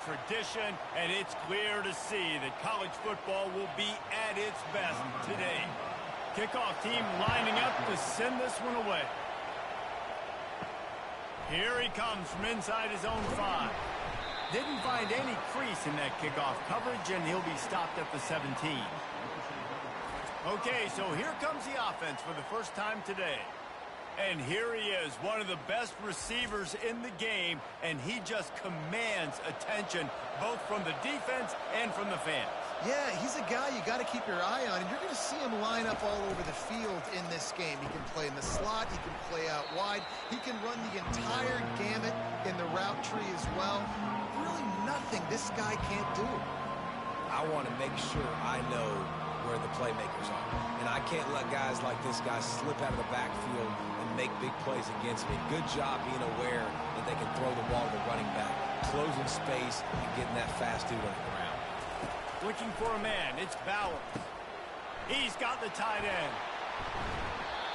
Tradition, and it's clear to see that college football will be at its best today. Kickoff team lining up to send this one away. Here he comes from inside his own 5. Didn't find any crease in that kickoff coverage, and he'll be stopped at the 17. Okay, so here comes the offense for the first time today. And here he is, one of the best receivers in the game, and he just commands attention both from the defense and from the fans. Yeah, he's a guy you got to keep your eye on, and you're going to see him line up all over the field in this game. He can play in the slot, he can play out wide, he can run the entire gamut in the route tree as well. Really nothing this guy can't do. I want to make sure I know where the playmakers are. And I can't let guys like this guy slip out of the backfield and make big plays against me. Good job being aware that they can throw the ball to the running back, closing space, and getting that fast dude on the ground. Looking for a man, it's Bauer. He's got the tight end.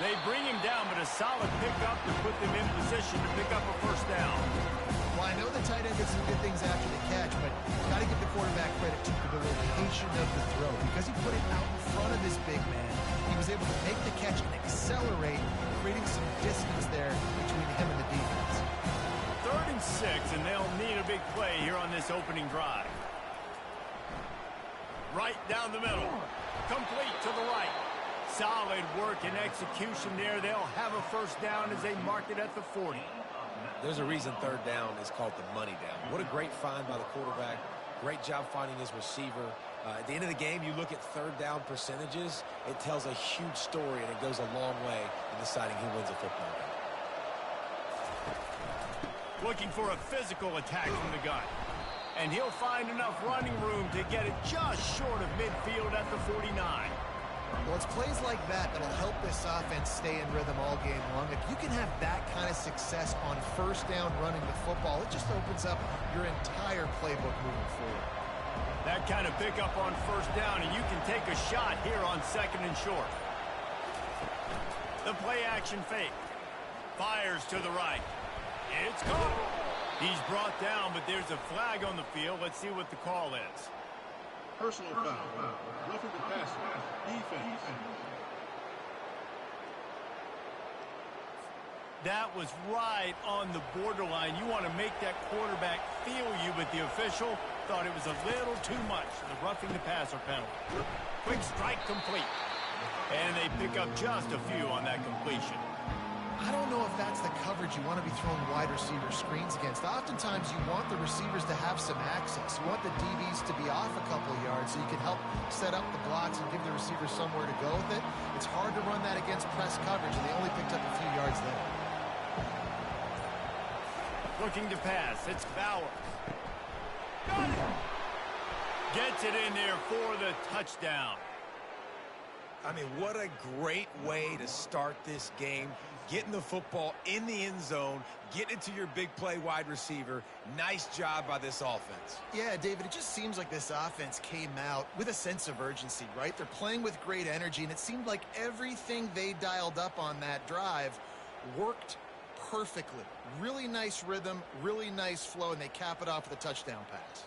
They bring him down, but a solid pickup to put them in position to pick up a first down. Well, I know the tight end did some good things after the catch, but got to give the quarterback credit too for the location of the throw. Because he put it out in front of his big man, he was able to make the catch and accelerate, creating some distance there between him and the defense. 3rd and 6, and they'll need a big play here on this opening drive. Right down the middle. Complete to the right. Solid work and execution there. They'll have a first down as they mark it at the 40. There's a reason 3rd down is called the money down. What a great find by the quarterback. Great job finding his receiver. At the end of the game, you look at 3rd down percentages. It tells a huge story, and it goes a long way in deciding who wins a football game. Looking for a physical attack from the gun. And he'll find enough running room to get it just short of midfield at the 49. Well, it's plays like that that'll help this offense stay in rhythm all game long. If you can have that kind of success on first down running the football, it just opens up your entire playbook moving forward. That kind of pickup on first down, and you can take a shot here on 2nd and short. The play action fake. Fires to the right. It's caught. He's brought down, but there's a flag on the field. Let's see what the call is. Personal foul. Roughing the passer. Defense. That was right on the borderline. You want to make that quarterback feel you, but the official thought it was a little too much. The roughing the passer penalty. Quick strike complete. And they pick up just a few on that completion. I don't know if that's the coverage you want to be throwing wide receiver screens against. Oftentimes, you want the receivers to have some access. You want the DBs to be off a couple of yards so you can help set up the blocks and give the receiver somewhere to go with it. It's hard to run that against press coverage, and they only picked up a few yards there. Looking to pass. It's Bauer. Got it. Gets it in there for the touchdown. I mean, what a great way to start this game. Getting the football in the end zone, getting it to your big play wide receiver. Nice job by this offense. Yeah, David, it just seems like this offense came out with a sense of urgency, right? They're playing with great energy, and it seemed like everything they dialed up on that drive worked perfectly. Really nice rhythm, really nice flow, and they cap it off with a touchdown pass.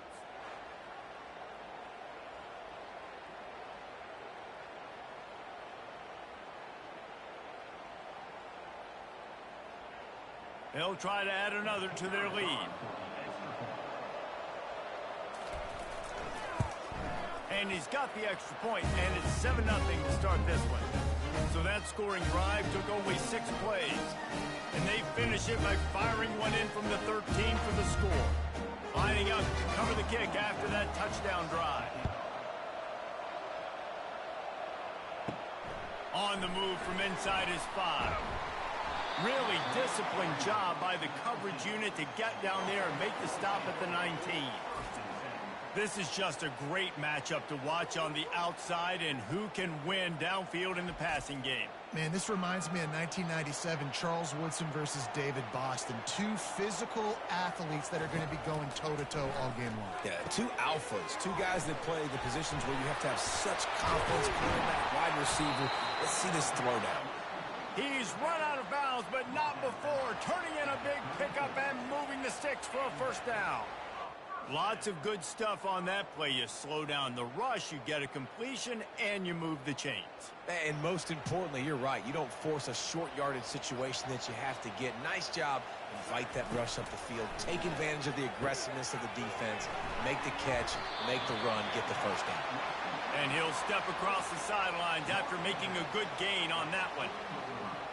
They'll try to add another to their lead. And he's got the extra point, and it's 7-0 to start this one. So that scoring drive took only 6 plays. And they finish it by firing one in from the 13 for the score. Lining up to cover the kick after that touchdown drive. On the move from inside his 5. Really disciplined job by the coverage unit to get down there and make the stop at the 19. This is just a great matchup to watch on the outside, and who can win downfield in the passing game. Man, this reminds me of 1997, Charles Woodson versus David Boston. 2 physical athletes that are going to be going toe-to-toe all game long. Yeah, 2 alphas, 2 guys that play the positions where you have to have such confidence, quarterback, wide receiver. Let's see this throwdown. He's run out of bounds, but not before. Turning in a big pickup and moving the sticks for a first down. Lots of good stuff on that play. You slow down the rush, you get a completion, and you move the chains. And most importantly, you're right. You don't force a short yardage situation that you have to get. Nice job. Invite that rush up the field. Take advantage of the aggressiveness of the defense. Make the catch, make the run, get the first down. And he'll step across the sidelines after making a good gain on that one.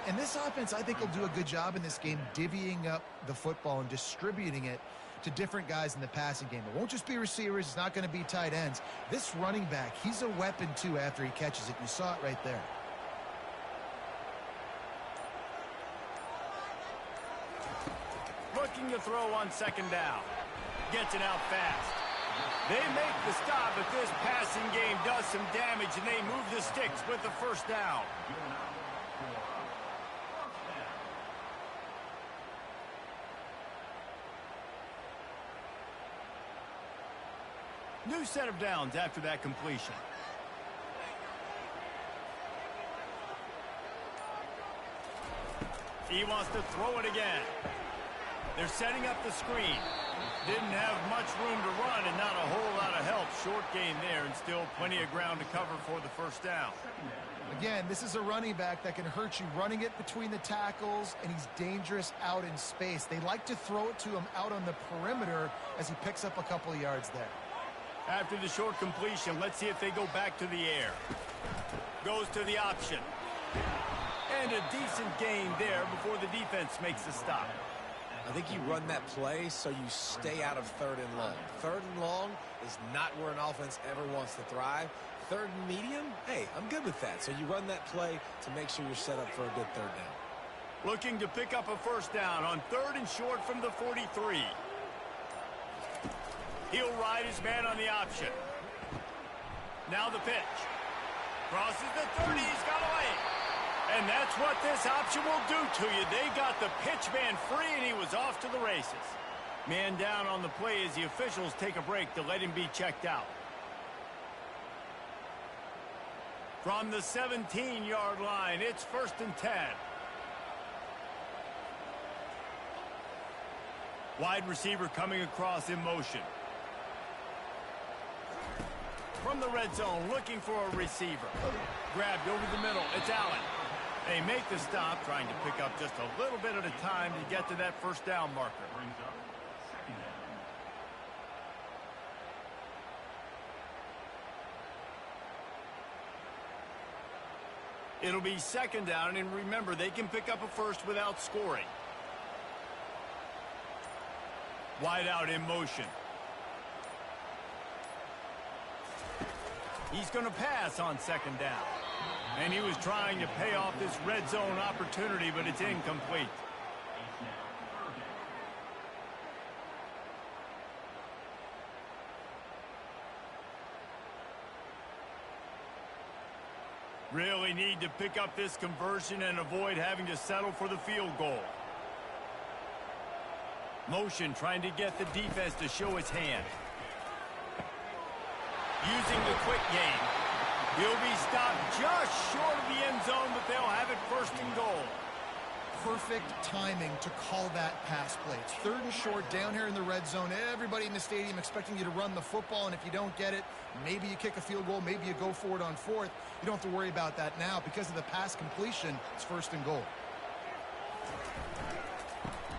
And this offense, I think, will do a good job in this game divvying up the football and distributing it to different guys in the passing game. It won't just be receivers. It's not going to be tight ends. This running back, he's a weapon, too, after he catches it. You saw it right there. Looking to throw on second down. Gets it out fast. They make the stop, but this passing game does some damage, and they move the sticks with the first down. New set of downs after that completion. He wants to throw it again. They're setting up the screen. Didn't have much room to run and not a whole lot of help. Short gain there and still plenty of ground to cover for the first down. Again, this is a running back that can hurt you running it between the tackles, and he's dangerous out in space. They like to throw it to him out on the perimeter as he picks up a couple of yards there. After the short completion, let's see if they go back to the air. Goes to the option. And a decent gain there before the defense makes the stop. I think you run that play so you stay out of third and long. Third and long is not where an offense ever wants to thrive. Third and medium, hey, I'm good with that. So you run that play to make sure you're set up for a good third down. Looking to pick up a first down on third and short from the 43. He'll ride his man on the option. Now the pitch. Crosses the 30, he's got away. And that's what this option will do to you. They got the pitch man free, and he was off to the races. Man down on the play as the officials take a break to let him be checked out. From the 17-yard line, it's 1st and 10. Wide receiver coming across in motion. From the red zone, looking for a receiver. Grabbed over the middle, it's Allen. They make the stop, trying to pick up just a little bit at a time to get to that first down marker. It'll be second down, and remember, they can pick up a first without scoring. Wide out in motion. He's going to pass on second down. And he was trying to pay off this red zone opportunity, but it's incomplete. Really need to pick up this conversion and avoid having to settle for the field goal. Motion trying to get the defense to show its hand. Using the quick game. He'll be stopped just short of the end zone, but they'll have it 1st and goal. Perfect timing to call that pass play. It's 3rd and short down here in the red zone. Everybody in the stadium expecting you to run the football, and if you don't get it, maybe you kick a field goal, maybe you go for it on 4th. You don't have to worry about that now. Because of the pass completion, it's 1st and goal.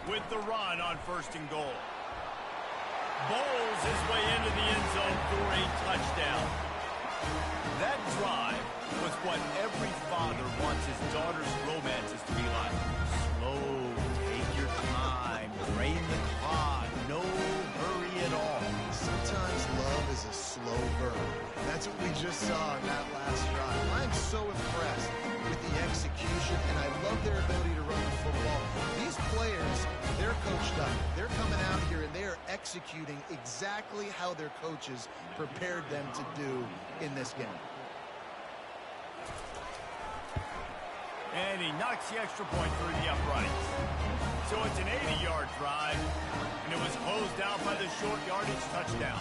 With the run on 1st and goal. Bowls his way into the end zone for a touchdown. That drive was what every father wants his daughter's romances to be like. Slow, take your time, drain the clock, no hurry at all. Sometimes love is a slow burn. That's what we just saw in that last drive. I'm so impressed with the execution, and I love their ability to run the football. These players, they're coached up. They're coming out here, and they are executing exactly how their coaches prepared them to do in this game. And he knocks the extra point through the uprights. So it's an 80-yard drive, and it was closed out by the short yardage touchdown.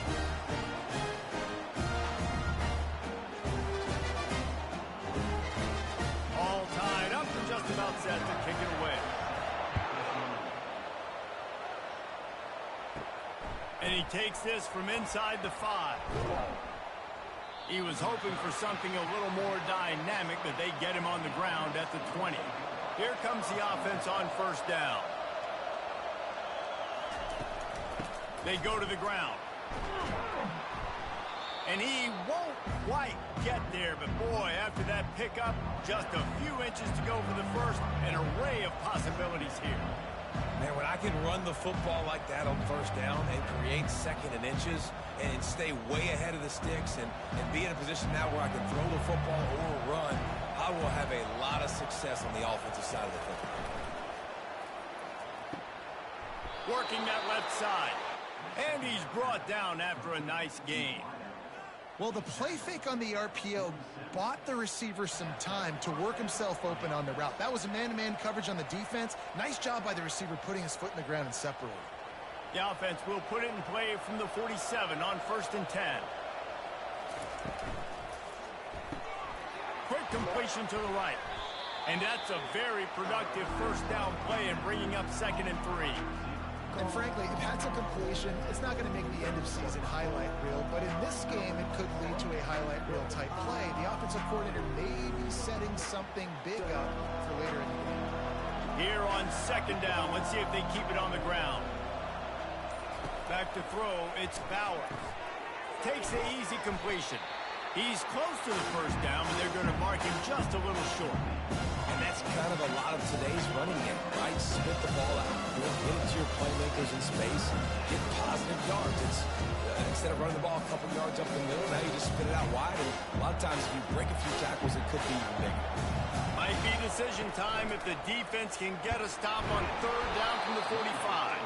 All tied up and just about set to kick it away. And he takes this from inside the 5. He was hoping for something a little more dynamic, but they get him on the ground at the 20. Here comes the offense on first down. They go to the ground. And he won't quite get there, but boy, after that pickup, just a few inches to go for the first. An array of possibilities here. Man, when I can run the football like that on first down and create second and inches and stay way ahead of the sticks and be in a position now where I can throw the football or run, I will have a lot of success on the offensive side of the football. Working that left side. And he's brought down after a nice gain. Well, the play fake on the RPO bought the receiver some time to work himself open on the route. That was a man-to-man coverage on the defense. Nice job by the receiver putting his foot in the ground and separating. The offense will put it in play from the 47 on 1st and 10. Quick completion to the right. And that's a very productive first down play and bringing up 2nd and 3. And frankly, if that's a completion, it's not going to make the end-of-season highlight reel. But in this game, it could lead to a highlight reel type play. The offensive coordinator may be setting something big up for later in the game. Here on 2nd down, let's see if they keep it on the ground. Back to throw, it's Bauer. Takes the easy completion. He's close to the first down, but they're going to mark him just a little short. And that's kind of a lot of today's running game, right? Spit the ball out, get it to your playmakers in space, get positive yards. It's instead of running the ball a couple yards up the middle, now you just spit it out wide. And a lot of times if you break a few tackles, it could be even bigger. Might be decision time if the defense can get a stop on 3rd down from the 45.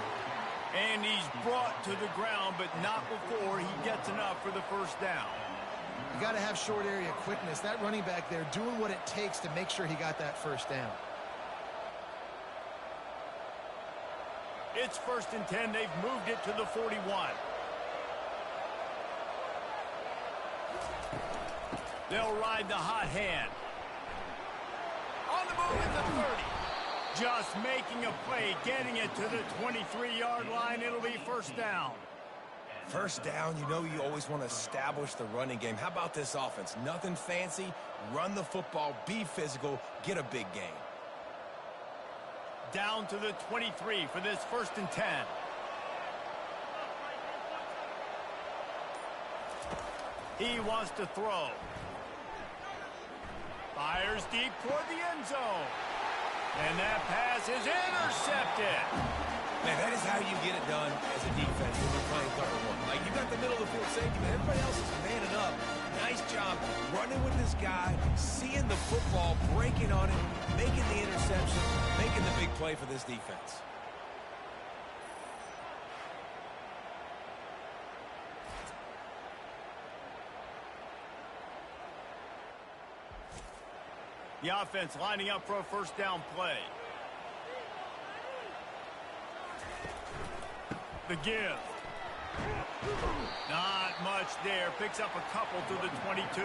And he's brought to the ground, but not before he gets enough for the first down. You got to have short area quickness. That running back there doing what it takes to make sure he got that first down. It's 1st and 10. They've moved it to the 41. They'll ride the hot hand. On the move at the 30. Just making a play, getting it to the 23-yard line. It'll be first down. First down, you know you always want to establish the running game. How about this offense? Nothing fancy. Run the football, be physical, get a big gain. Down to the 23 for this 1st and 10. He wants to throw. Fires deep toward the end zone. And that pass is intercepted. Man, that is how you get it done as a defense when you're playing cover one. Like, you got the middle of the field safety, but everybody else is manning up. Nice job running with this guy, seeing the football, breaking on it, making the interception, making the big play for this defense. The offense lining up for a first down play. The give. Not much there. Picks up a couple to the 22.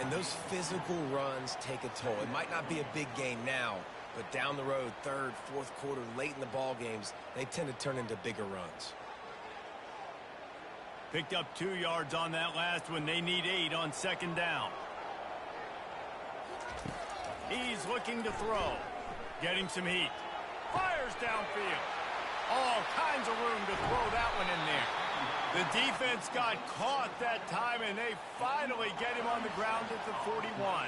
And those physical runs take a toll. It might not be a big game now, but down the road, 3rd, 4th quarter, late in the ball games, they tend to turn into bigger runs. Picked up 2 yards on that last one. They need 8 on 2nd down. He's looking to throw. Getting some heat. Fires downfield. All kinds of room to throw that one in there. The defense got caught that time, and they finally get him on the ground at the 41.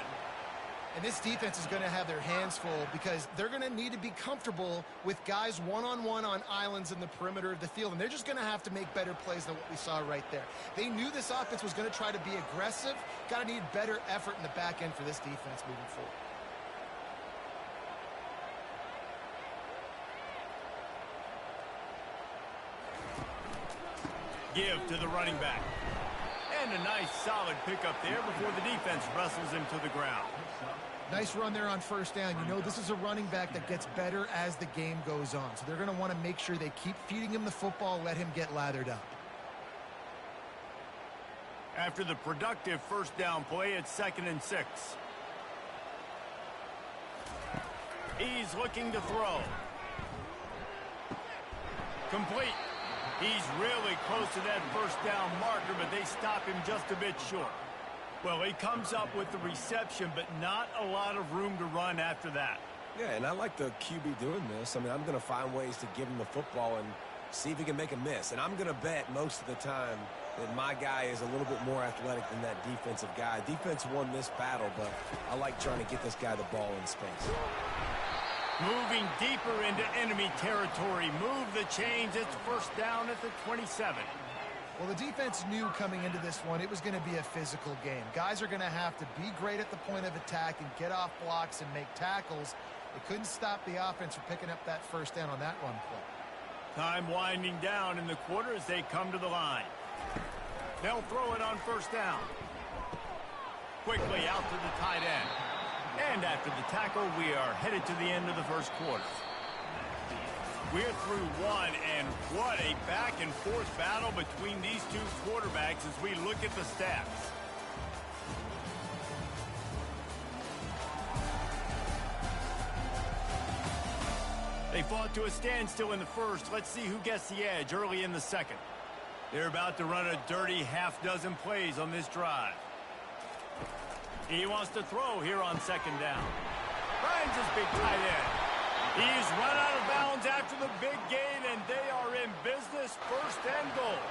And this defense is going to have their hands full because they're going to need to be comfortable with guys one-on-one on islands in the perimeter of the field. And they're just going to have to make better plays than what we saw right there. They knew this offense was going to try to be aggressive. Got to need better effort in the back end for this defense moving forward. Give to the running back. And a nice solid pickup there before the defense wrestles him to the ground. Nice run there on first down. You know, this is a running back that gets better as the game goes on. So they're going to want to make sure they keep feeding him the football, let him get lathered up. After the productive first down play, it's 2nd and 6. He's looking to throw. Complete. He's really close to that first down marker, but they stop him just a bit short. Well, he comes up with the reception, but not a lot of room to run after that. Yeah, and I like the QB doing this. I mean, I'm going to find ways to give him the football and see if he can make a miss. And I'm going to bet most of the time that my guy is a little bit more athletic than that defensive guy. Defense won this battle, but I like trying to get this guy the ball in space. Moving deeper into enemy territory. Move the chains. It's first down at the 27. Well, the defense knew coming into this one it was going to be a physical game. Guys are going to have to be great at the point of attack and get off blocks and make tackles. They couldn't stop the offense from picking up that first down on that run play. Time winding down in the quarter as they come to the line. They'll throw it on first down. Quickly out to the tight end. And after the tackle, we are headed to the end of the first quarter. We're through one, and what a back-and-forth battle between these two quarterbacks as we look at the stats. They fought to a standstill in the first. Let's see who gets the edge early in the second. They're about to run a dirty half-dozen plays on this drive. He wants to throw here on second down. Finds his big tight end. He's run out of bounds after the big gain, and they are in business, first and goal.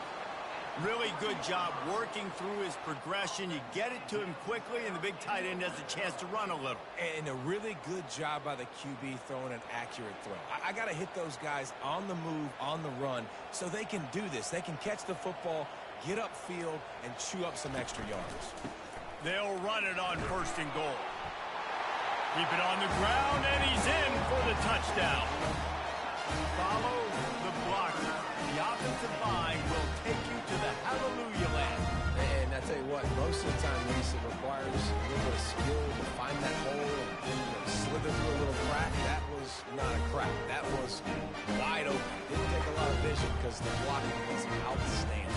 Really good job working through his progression. You get it to him quickly, and the big tight end has a chance to run a little. And a really good job by the QB throwing an accurate throw. I got to hit those guys on the move, on the run, so they can do this. They can catch the football, get upfield, and chew up some extra yards. They'll run it on first and goal. Keep it on the ground, and he's in for the touchdown. Follow the blocker. The offensive line will take you to the hallelujah land. And I tell you what, most of the time, Reese, it requires a little bit of skill to find that hole and slither through a little crack. That was not a crack. That was wide open. Didn't take a lot of vision because the blocking was outstanding.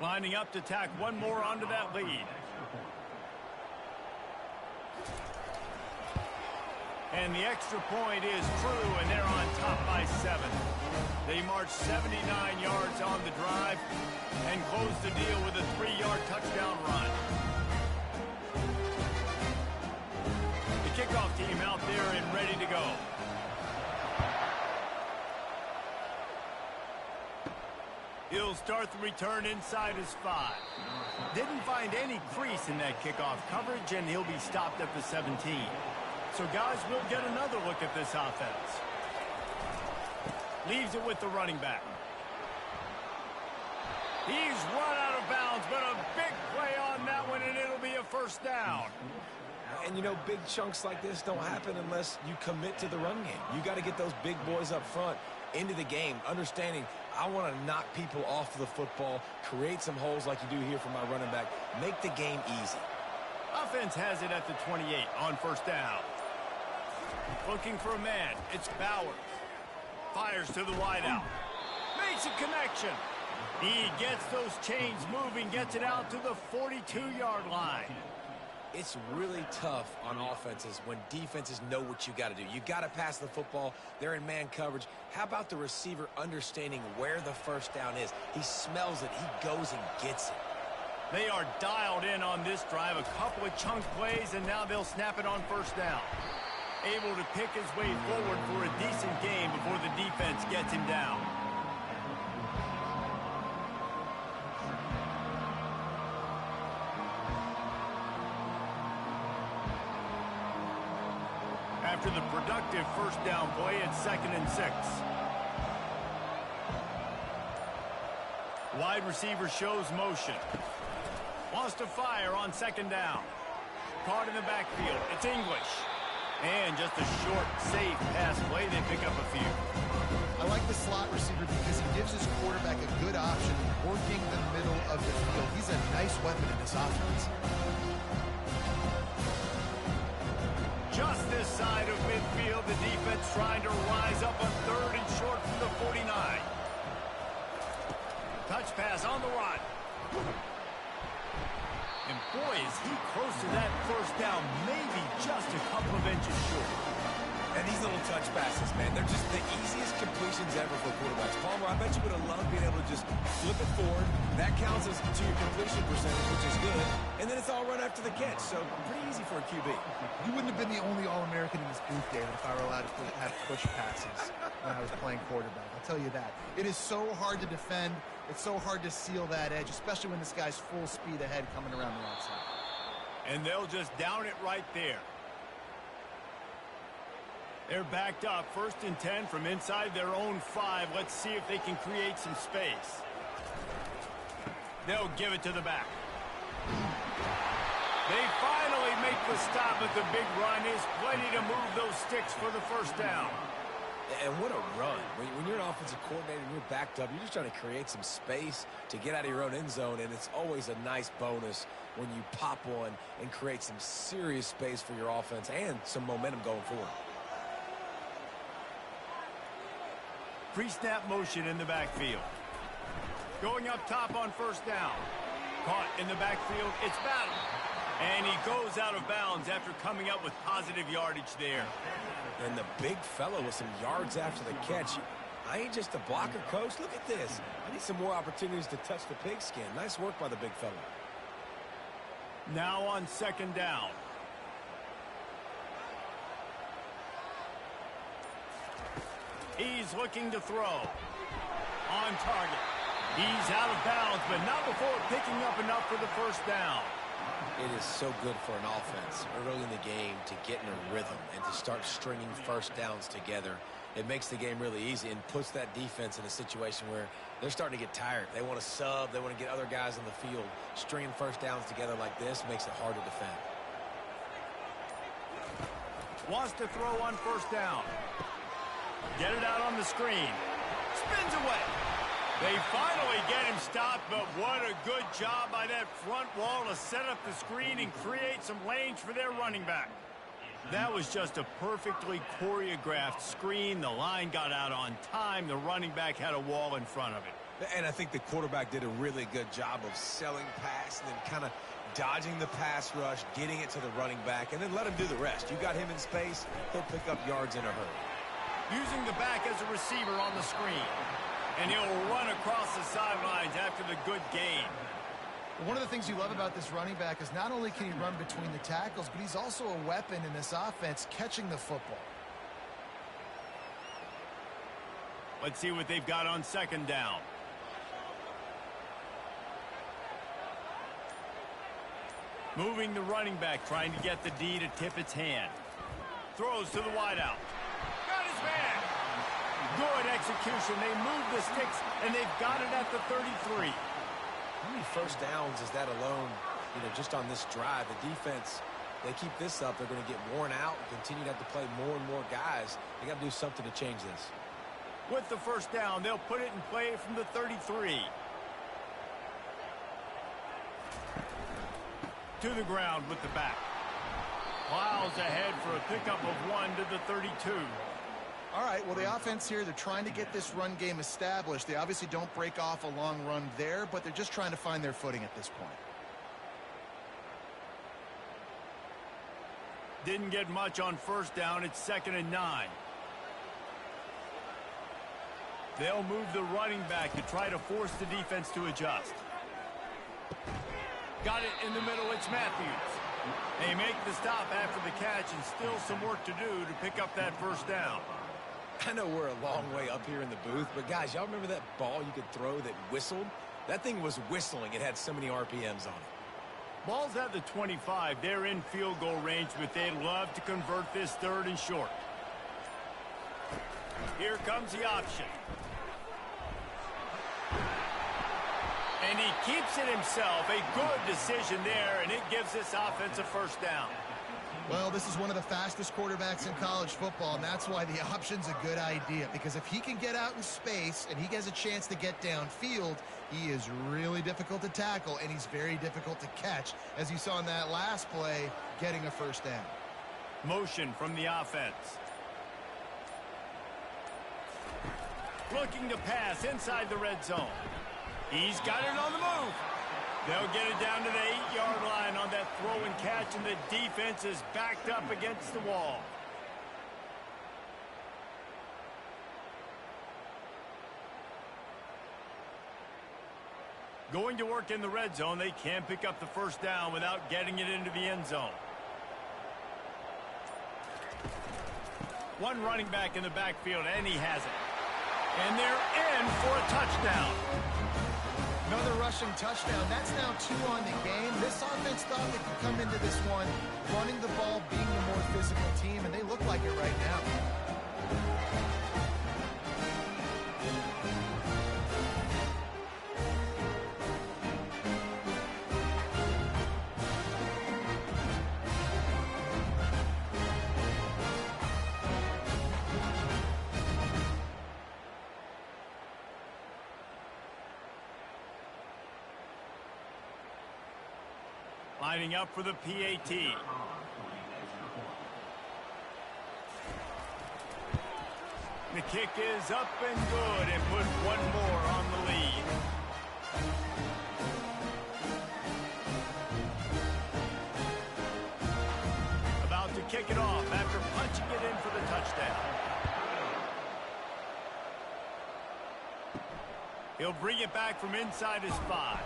Lining up to tack one more onto that lead. And the extra point is true, and they're on top by 7. They march 79 yards on the drive and close the deal with a 3-yard touchdown run. The kickoff team out there and ready to go. He'll start the return inside his 5. Didn't find any crease in that kickoff coverage, and he'll be stopped at the 17. So, guys, we'll get another look at this offense. Leaves it with the running back. He's run out of bounds, but a big play on that one, and it'll be a first down. And, you know, big chunks like this don't happen unless you commit to the run game. You got to get those big boys up front into the game, understanding I want to knock people off the football, create some holes like you do here for my running back, make the game easy. Offense has it at the 28 on first down. Looking for a man. It's Bowers. Fires to the wideout. Makes a connection. He gets those chains moving, gets it out to the 42-yard line. It's really tough on offenses when defenses know what you got to do. You got to pass the football. They're in man coverage. How about the receiver understanding where the first down is? He smells it. He goes and gets it. They are dialed in on this drive. A couple of chunk plays, and now they'll snap it on first down. Able to pick his way forward for a decent game before the defense gets him down. After the productive first down play, it's 2nd and 6. Wide receiver shows motion. Wants to fire on 2nd down. Caught in the backfield. It's English. And just a short, safe pass play. They pick up a few. I like the slot receiver because he gives his quarterback a good option working the middle of the field. He's a nice weapon in this offense. Just this side of midfield, the defense trying to rise up on 3rd and short from the 49. Touch pass on the run. And boy, is he close to that first down, maybe just a couple of inches short. And these little touch passes, man, they're just the easiest completions ever for quarterbacks. Palmer, I bet you would have loved being able to just flip it forward. That counts as to your completion percentage, which is good. And then it's all run after the catch, so pretty easy for a QB. You wouldn't have been the only All-American in this booth, David, if I were allowed to have push passes when I was playing quarterback. I'll tell you that. It is so hard to defend. It's so hard to seal that edge, especially when this guy's full speed ahead coming around the outside. And they'll just down it right there. They're backed up, 1st and 10 from inside their own 5. Let's see if they can create some space. They'll give it to the back. They finally make the stop at the big run. There's plenty to move those sticks for the first down. And what a run. When you're an offensive coordinator and you're backed up, you're just trying to create some space to get out of your own end zone, and it's always a nice bonus when you pop one and create some serious space for your offense and some momentum going forward. Pre-snap motion in the backfield. Going up top on first down. Caught in the backfield. It's battled. And he goes out of bounds after coming up with positive yardage there. And the big fella with some yards after the catch. I ain't just a blocker, coach. Look at this. I need some more opportunities to touch the pigskin. Nice work by the big fella. Now on 2nd down. He's looking to throw. On target. He's out of bounds, but not before picking up enough for the first down. It is so good for an offense early in the game to get in a rhythm and to start stringing first downs together. It makes the game really easy and puts that defense in a situation where they're starting to get tired. They want to sub. They want to get other guys on the field. Stringing first downs together like this makes it hard to defend. Wants to throw on first down. Get it out on the screen. Spins away. They finally get him stopped, but what a good job by that front wall to set up the screen and create some lanes for their running back. That was just a perfectly choreographed screen. The line got out on time. The running back had a wall in front of it. And I think the quarterback did a really good job of selling pass and then kind of dodging the pass rush, getting it to the running back, and then let him do the rest. You got him in space, he'll pick up yards in a hurry. Using the back as a receiver on the screen. And he'll run across the sidelines after the good gain. One of the things you love about this running back is not only can he run between the tackles, but he's also a weapon in this offense catching the football. Let's see what they've got on 2nd down. Moving the running back, trying to get the D to tip its hand. Throws to the wideout. Got his man. Good execution. They move the sticks, and they've got it at the 33. How many first downs is that alone, just on this drive? The defense, they keep this up, they're going to get worn out and continue to have to play more and more guys. They got to do something to change this. With the first down, they'll put it in play from the 33. To the ground with the back. Plows ahead for a pickup of 1 to the 32. All right, well, the offense here, they're trying to get this run game established. They obviously don't break off a long run there, but they're just trying to find their footing at this point. Didn't get much on first down. It's 2nd and 9. They'll move the running back to try to force the defense to adjust. Got it in the middle. It's Matthews. They make the stop after the catch, and still some work to do to pick up that first down. I know we're a long way up here in the booth, but guys, y'all remember that ball you could throw that whistled? That thing was whistling. It had so many RPMs on it. Ball's at the 25. They're in field goal range, but they'd love to convert this 3rd and short. Here comes the option. And he keeps it himself. A good decision there, and it gives this offense a first down. Well, this is one of the fastest quarterbacks in college football, and that's why the option's a good idea. Because if he can get out in space and he has a chance to get downfield, he is really difficult to tackle, and he's very difficult to catch, as you saw in that last play, getting a first down. Motion from the offense. Looking to pass inside the red zone. He's got it on the move. They'll get it down to the 8-yard line on that throw and catch, and the defense is backed up against the wall. Going to work in the red zone, they can't pick up the first down without getting it into the end zone. One running back in the backfield, and he has it. And they're in for a touchdown. Another rushing touchdown. That's now 2 on the game. This offense thought they could come into this one running the ball, being the more physical team, and they look like it right now. Lining up for the PAT. The kick is up and good and put one more on the lead. About to kick it off after punching it in for the touchdown. He'll bring it back from inside his 5.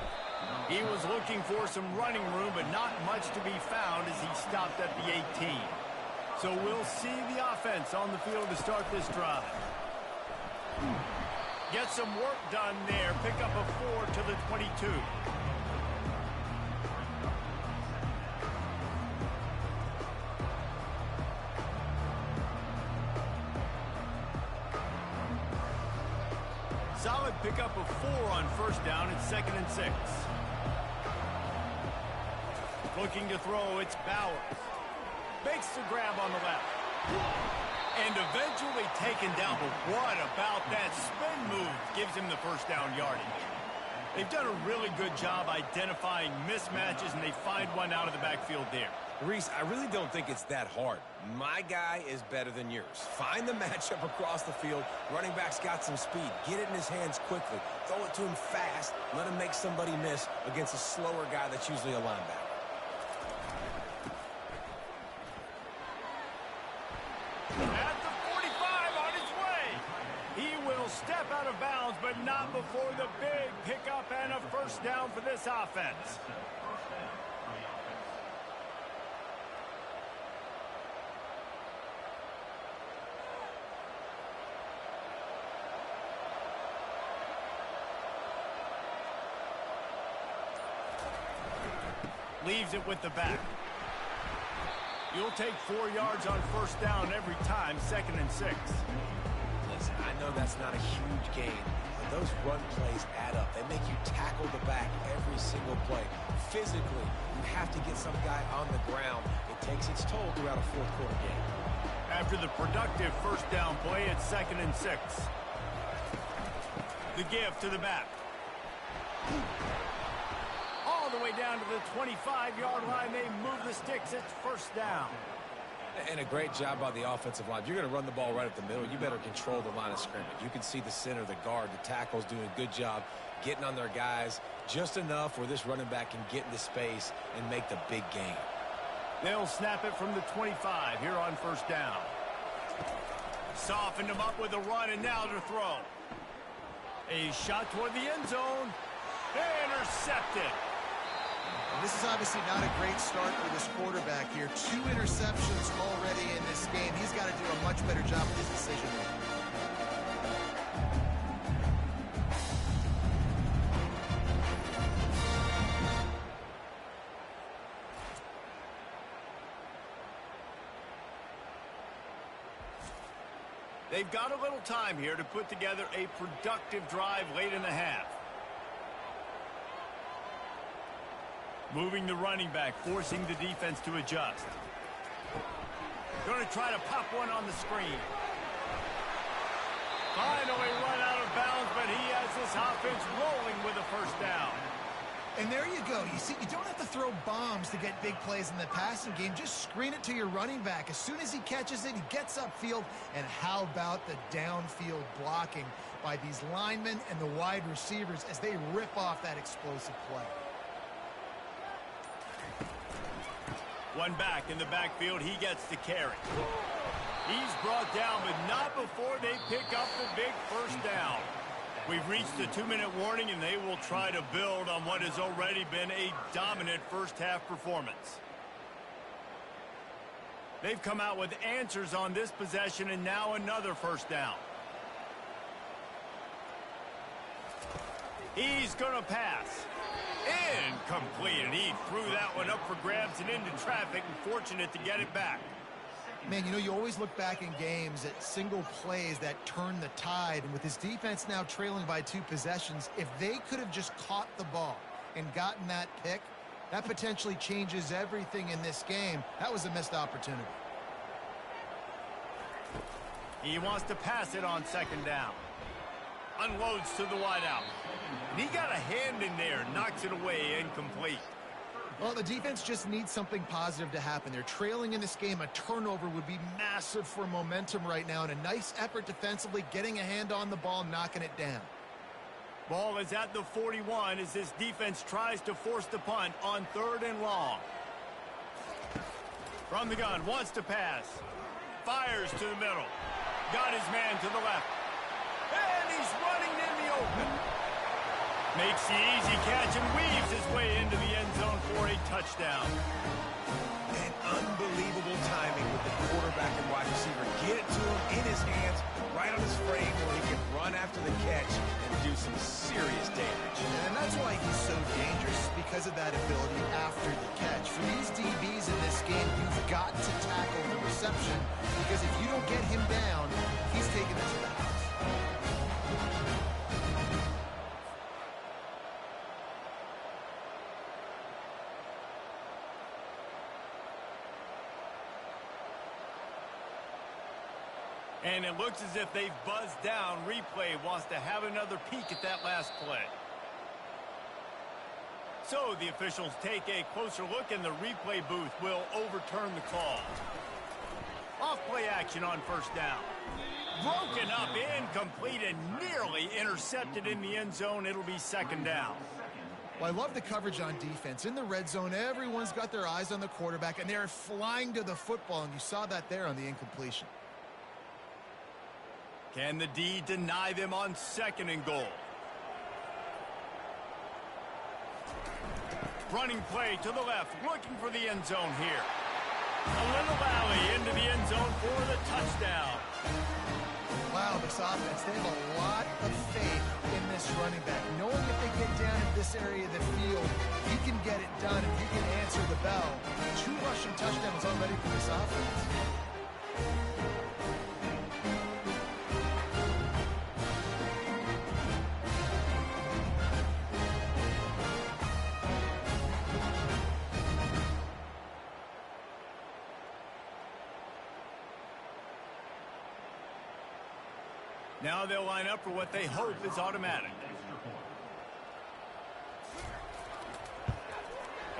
He was looking for some running room, but not much to be found as he stopped at the 18. So we'll see the offense on the field to start this drive. Get some work done there. Pick up a 4 to the 22. Solid pickup of 4 on first down at 2nd and 6. Looking to throw, it's Bowers. Makes the grab on the left. And eventually taken down, but what about that spin move? Gives him the first down yardage. They've done a really good job identifying mismatches, and they find one out of the backfield there. Reese, I really don't think it's that hard. My guy is better than yours. Find the matchup across the field. Running back's got some speed. Get it in his hands quickly. Throw it to him fast. Let him make somebody miss against a slower guy that's usually a linebacker. At the 45 on his way. He will step out of bounds, but not before the big pickup and a first down for this offense. Leaves it with the back. You'll take 4 yards on first down every time, 2nd and 6. Listen, I know that's not a huge gain, but those run plays add up. They make you tackle the back every single play. Physically, you have to get some guy on the ground. It takes its toll throughout a fourth quarter game. After the productive first down play, it's 2nd and 6. The give to the back. All the way down to the 25-yard line. They move the sticks. It's first down. And a great job by the offensive line. If you're going to run the ball right up the middle, you better control the line of scrimmage. You can see the center, the guard, the tackles doing a good job getting on their guys just enough where this running back can get into space and make the big gain. They'll snap it from the 25 here on first down. Softened him up with a run, and now to throw. A shot toward the end zone. Intercepted. This is obviously not a great start for this quarterback here. 2 interceptions already in this game. He's got to do a much better job with his decision making. They've got a little time here to put together a productive drive late in the half. Moving the running back, forcing the defense to adjust. Going to try to pop one on the screen. Finally run out of bounds, but he has this offense rolling with a first down. And there you go. You see, you don't have to throw bombs to get big plays in the passing game. Just screen it to your running back. As soon as he catches it, he gets upfield. And how about the downfield blocking by these linemen and the wide receivers as they rip off that explosive play? One back in the backfield. He gets the carry. He's brought down, but not before they pick up the big first down. We've reached the 2-minute warning, and they will try to build on what has already been a dominant first-half performance. They've come out with answers on this possession, and now another first down. He's going to pass. Incomplete, and he threw that one up for grabs and into traffic, and fortunate to get it back. Man, you know, you always look back in games at single plays that turn the tide, and with his defense now trailing by 2 possessions, if they could have just caught the ball and gotten that pick, that potentially changes everything in this game. That was a missed opportunity. He wants to pass it on second down. Unloads to the wideout. And he got a hand in there, knocks it away, incomplete. Well, the defense just needs something positive to happen. They're trailing in this game. A turnover would be massive for momentum right now, and a nice effort defensively, getting a hand on the ball, knocking it down. Ball is at the 41 as this defense tries to force the punt on 3rd and long. From the gun, wants to pass. Fires to the middle. Got his man to the left. And he's running in the open. Makes the easy catch and weaves his way into the end zone for a touchdown. And unbelievable timing with the quarterback and wide receiver. Get it to him in his hands, right on his frame where he can run after the catch and do some serious damage. And that's why he's so dangerous, because of that ability after the catch. For these DBs in this game, you've got to tackle the reception, because if you don't get him down, he's taking it to the house. And it looks as if they've buzzed down. Replay wants to have another peek at that last play. So the officials take a closer look, and the replay booth will overturn the call. Off play action on first down. Broken up, incomplete, and nearly intercepted in the end zone. It'll be second down. Well, I love the coverage on defense. In the red zone, everyone's got their eyes on the quarterback, and they're flying to the football, and you saw that there on the incompletion. Can the D deny them on 2nd and goal? Running play to the left, looking for the end zone here. A little alley into the end zone for the touchdown. Wow, this offense, they have a lot of faith in this running back. Knowing if they get down in this area of the field, he can get it done, and he can answer the bell. 2 rushing touchdowns already for this offense. Now they'll line up for what they hope is automatic.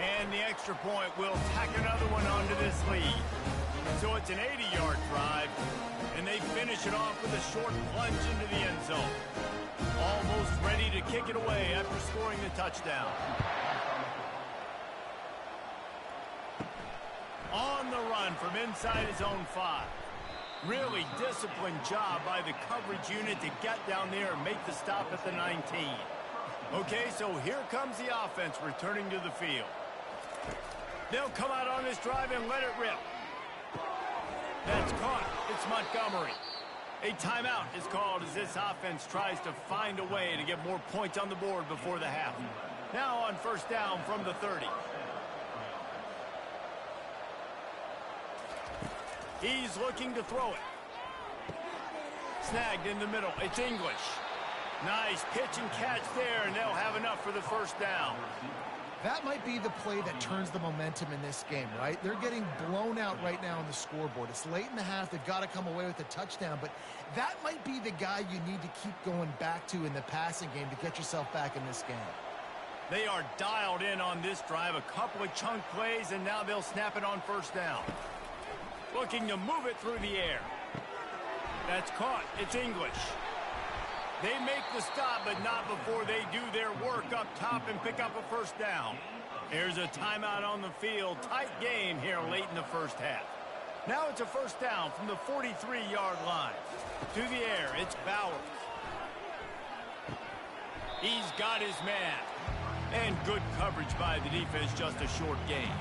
And the extra point will tack another one onto this lead. So it's an 80-yard drive, and they finish it off with a short plunge into the end zone. Almost ready to kick it away after scoring the touchdown. On the run from inside his own 5. Really disciplined job by the coverage unit to get down there and make the stop at the 19. Okay, so here comes the offense returning to the field. They'll come out on this drive and let it rip. That's caught. It's Montgomery. A timeout is called as this offense tries to find a way to get more points on the board before the half. Now on first down from the 30. He's looking to throw it. Snagged in the middle. It's English. Nice pitch and catch there, and they'll have enough for the first down. That might be the play that turns the momentum in this game, right? They're getting blown out right now on the scoreboard. It's late in the half. They've got to come away with a touchdown, but that might be the guy you need to keep going back to in the passing game to get yourself back in this game. They are dialed in on this drive. A couple of chunk plays, and now they'll snap it on first down. Looking to move it through the air. That's caught. It's English. They make the stop, but not before they do their work up top and pick up a first down. Here's a timeout on the field. Tight game here late in the first half. Now it's a first down from the 43-yard line. To the air, it's Bowers. He's got his man. And good coverage by the defense, just a short gain.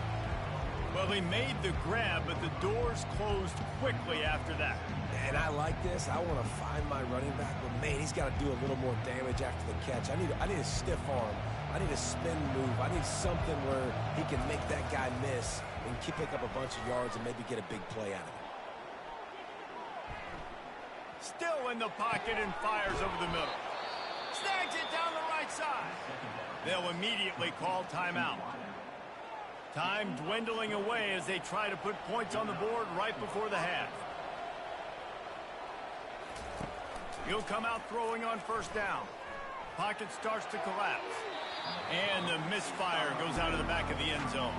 Well, he made the grab, but the doors closed quickly after that. And I like this. I want to find my running back, but man, he's got to do a little more damage after the catch. I need a stiff arm. I need a spin move. I need something where he can make that guy miss and pick up a bunch of yards and maybe get a big play out of it. Still in the pocket and fires over the middle. Snags it down the right side. They'll immediately call timeout. Time dwindling away as they try to put points on the board right before the half. He'll come out throwing on first down. Pocket starts to collapse. And the misfire goes out of the back of the end zone.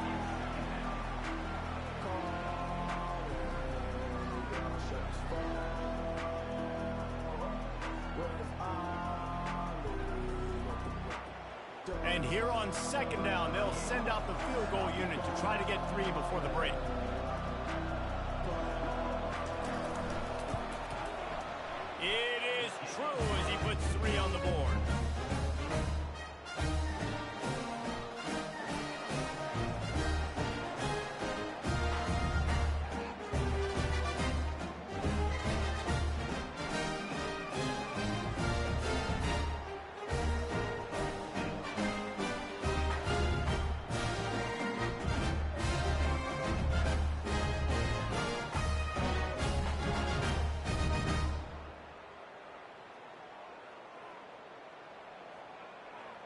And here on second down, they'll send out the field goal unit to try to get 3 before the break. It is true as he puts 3 on the board.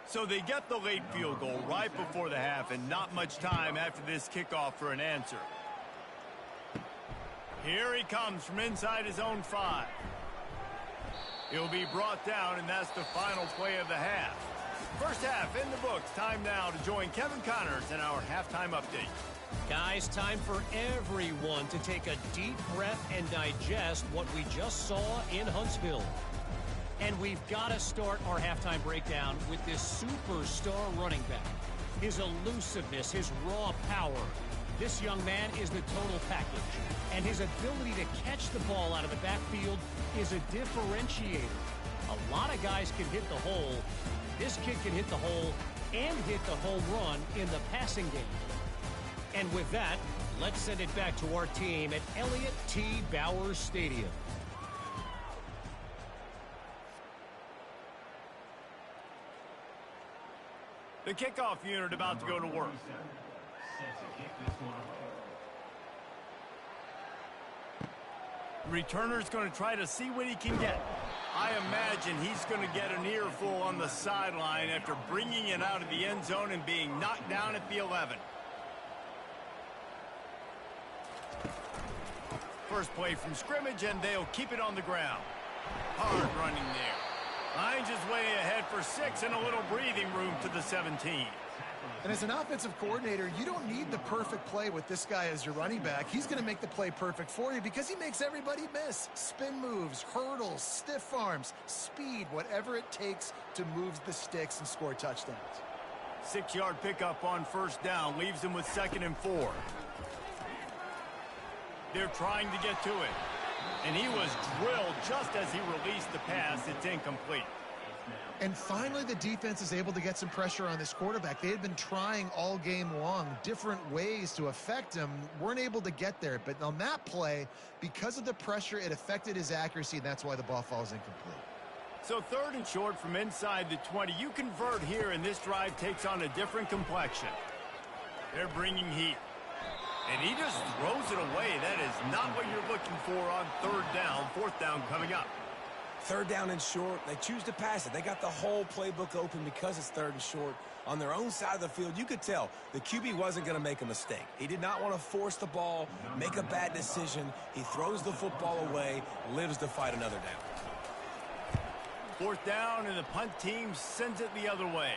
So they get the late field goal right before the half and not much time after this kickoff for an answer. Here he comes from inside his own 5. He'll be brought down, and that's the final play of the half. First half in the books. Time now to join Kevin Connors in our halftime update. Guys, time for everyone to take a deep breath and digest what we just saw in Huntsville. And we've got to start our halftime breakdown with this superstar running back. His elusiveness, his raw power. This young man is the total package. And his ability to catch the ball out of the backfield is a differentiator. A lot of guys can hit the hole. This kid can hit the hole and hit the home run in the passing game. And with that, let's send it back to our team at Elliott T. Bowers Stadium. The kickoff unit about to go to work. Returner's going to try to see what he can get. I imagine he's going to get an earful on the sideline after bringing it out of the end zone and being knocked down at the 11. First play from scrimmage, and they'll keep it on the ground. Hard running there. Finds his way ahead for 6 and a little breathing room to the 17. And as an offensive coordinator, you don't need the perfect play with this guy as your running back. He's going to make the play perfect for you because he makes everybody miss. Spin moves, hurdles, stiff arms, speed, whatever it takes to move the sticks and score touchdowns. 6-yard pickup on first down leaves him with 2nd and 4. They're trying to get to it. And he was drilled just as he released the pass. It's incomplete. And finally, the defense is able to get some pressure on this quarterback. They had been trying all game long different ways to affect him. Weren't able to get there. But on that play, because of the pressure, it affected his accuracy, and that's why the ball falls incomplete. So 3rd and short from inside the 20. You convert here, and this drive takes on a different complexion. They're bringing heat. And he just throws it away. That is not what you're looking for on 3rd down. 4th down coming up. 3rd down and short. They choose to pass it. They got the whole playbook open because it's 3rd and short. On their own side of the field, you could tell the QB wasn't going to make a mistake. He did not want to force the ball, make a bad decision. He throws the football away, lives to fight another down. 4th down, and the punt team sends it the other way.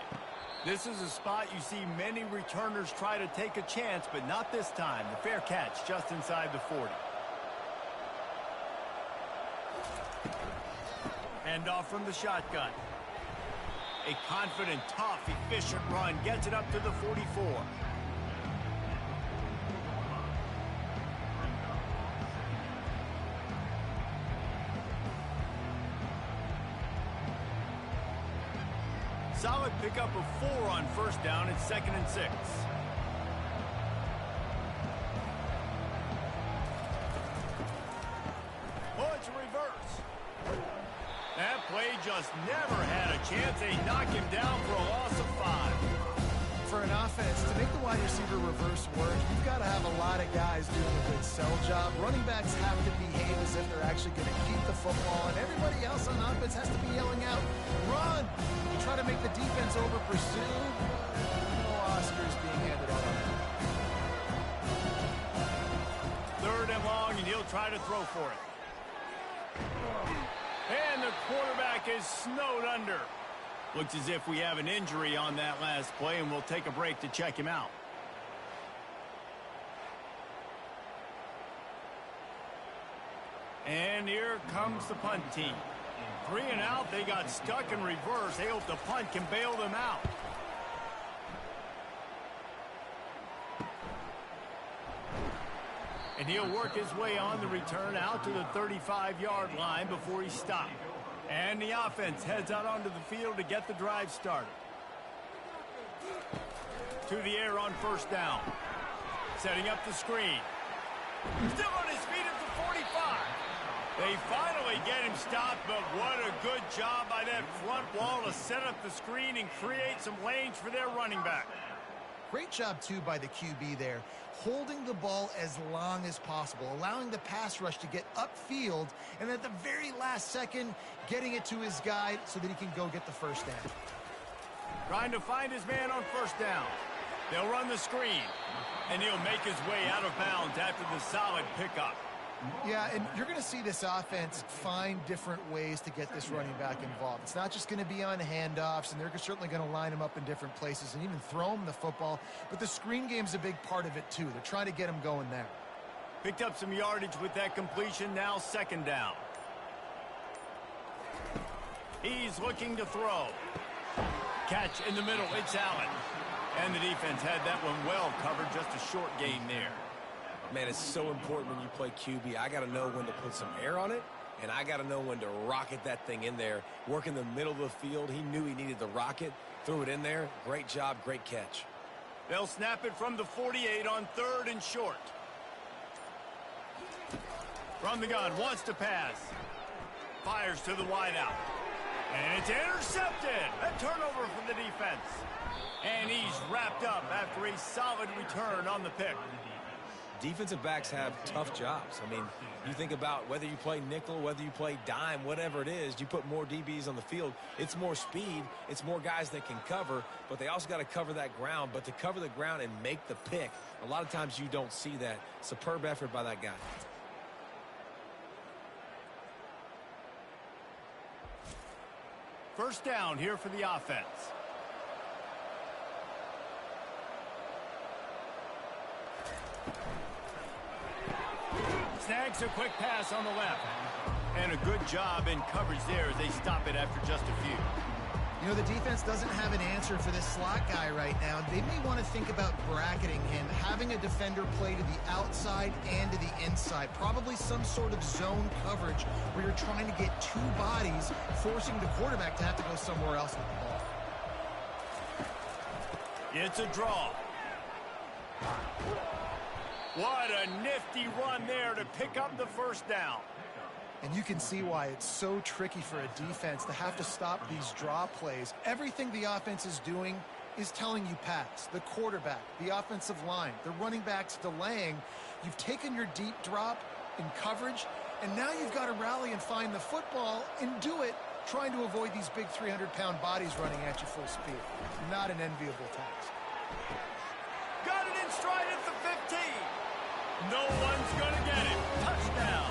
This is a spot you see many returners try to take a chance, but not this time. The fair catch just inside the 40. Hand off from the shotgun. A confident, tough, efficient run gets it up to the 44. Solid pickup of 4 on first down. It's 2nd and 6. Oh, it's a reverse. That play just never had a chance. They knock him down for a loss of 5. For an offense, to make the wide receiver reverse work, you've got to have a lot of guys doing a good sell job. Running backs have to behave as if they're actually going to keep the football, and everybody else on offense has to be yelling out, run! You try to make the defense over-pursue. No Oscars being handed out on that. 3rd and long, and he'll try to throw for it. And the quarterback is snowed under. Looks as if we have an injury on that last play, and we'll take a break to check him out. And here comes the punt team. 3 and out, they got stuck in reverse. They hope the punt can bail them out. And he'll work his way on the return out to the 35-yard line before he stopped. And the offense heads out onto the field to get the drive started. To the air on first down. Setting up the screen. Still on his feet at the 45. They finally get him stopped, but what a good job by that front wall to set up the screen and create some lanes for their running back. Great job, too, by the QB there, holding the ball as long as possible, allowing the pass rush to get upfield, and at the very last second, getting it to his guy so that he can go get the first down. Trying to find his man on first down. They'll run the screen, and he'll make his way out of bounds after the solid pickup. Yeah, and you're going to see this offense find different ways to get this running back involved. It's not just going to be on handoffs, and they're certainly going to line him up in different places and even throw him the football. But the screen game's a big part of it, too. They're trying to get him going there. Picked up some yardage with that completion, now 2nd down. He's looking to throw. Catch in the middle, it's Allen. And the defense had that one well covered, just a short gain there. Man, it's so important when you play QB. I got to know when to put some air on it, and I got to know when to rocket that thing in there. Work in the middle of the field. He knew he needed the rocket, threw it in there. Great job, great catch. They'll snap it from the 48 on 3rd and short. From the gun, wants to pass. Fires to the wideout. And it's intercepted. A turnover for the defense. And he's wrapped up after a solid return on the pick. Defensive backs have tough jobs. I mean, you think about whether you play nickel, whether you play dime, whatever it is, you put more DBs on the field. It's more speed. It's more guys that can cover, but they also got to cover that ground. But to cover the ground and make the pick, a lot of times you don't see that. Superb effort by that guy. First down here for the offense. Snags a quick pass on the left. And a good job in coverage there as they stop it after just a few. You know, the defense doesn't have an answer for this slot guy right now. They may want to think about bracketing him, having a defender play to the outside and to the inside. Probably some sort of zone coverage where you're trying to get 2 bodies, forcing the quarterback to have to go somewhere else with the ball. It's a draw. What a nifty run there to pick up the first down. And you can see why it's so tricky for a defense to have to stop these draw plays. Everything the offense is doing is telling you pass. The quarterback, the offensive line, the running backs delaying. You've taken your deep drop in coverage, and now you've got to rally and find the football and do it trying to avoid these big 300-pound bodies running at you full speed. Not an enviable task. Got it in stride at the 15. No one's going to get it. Touchdown.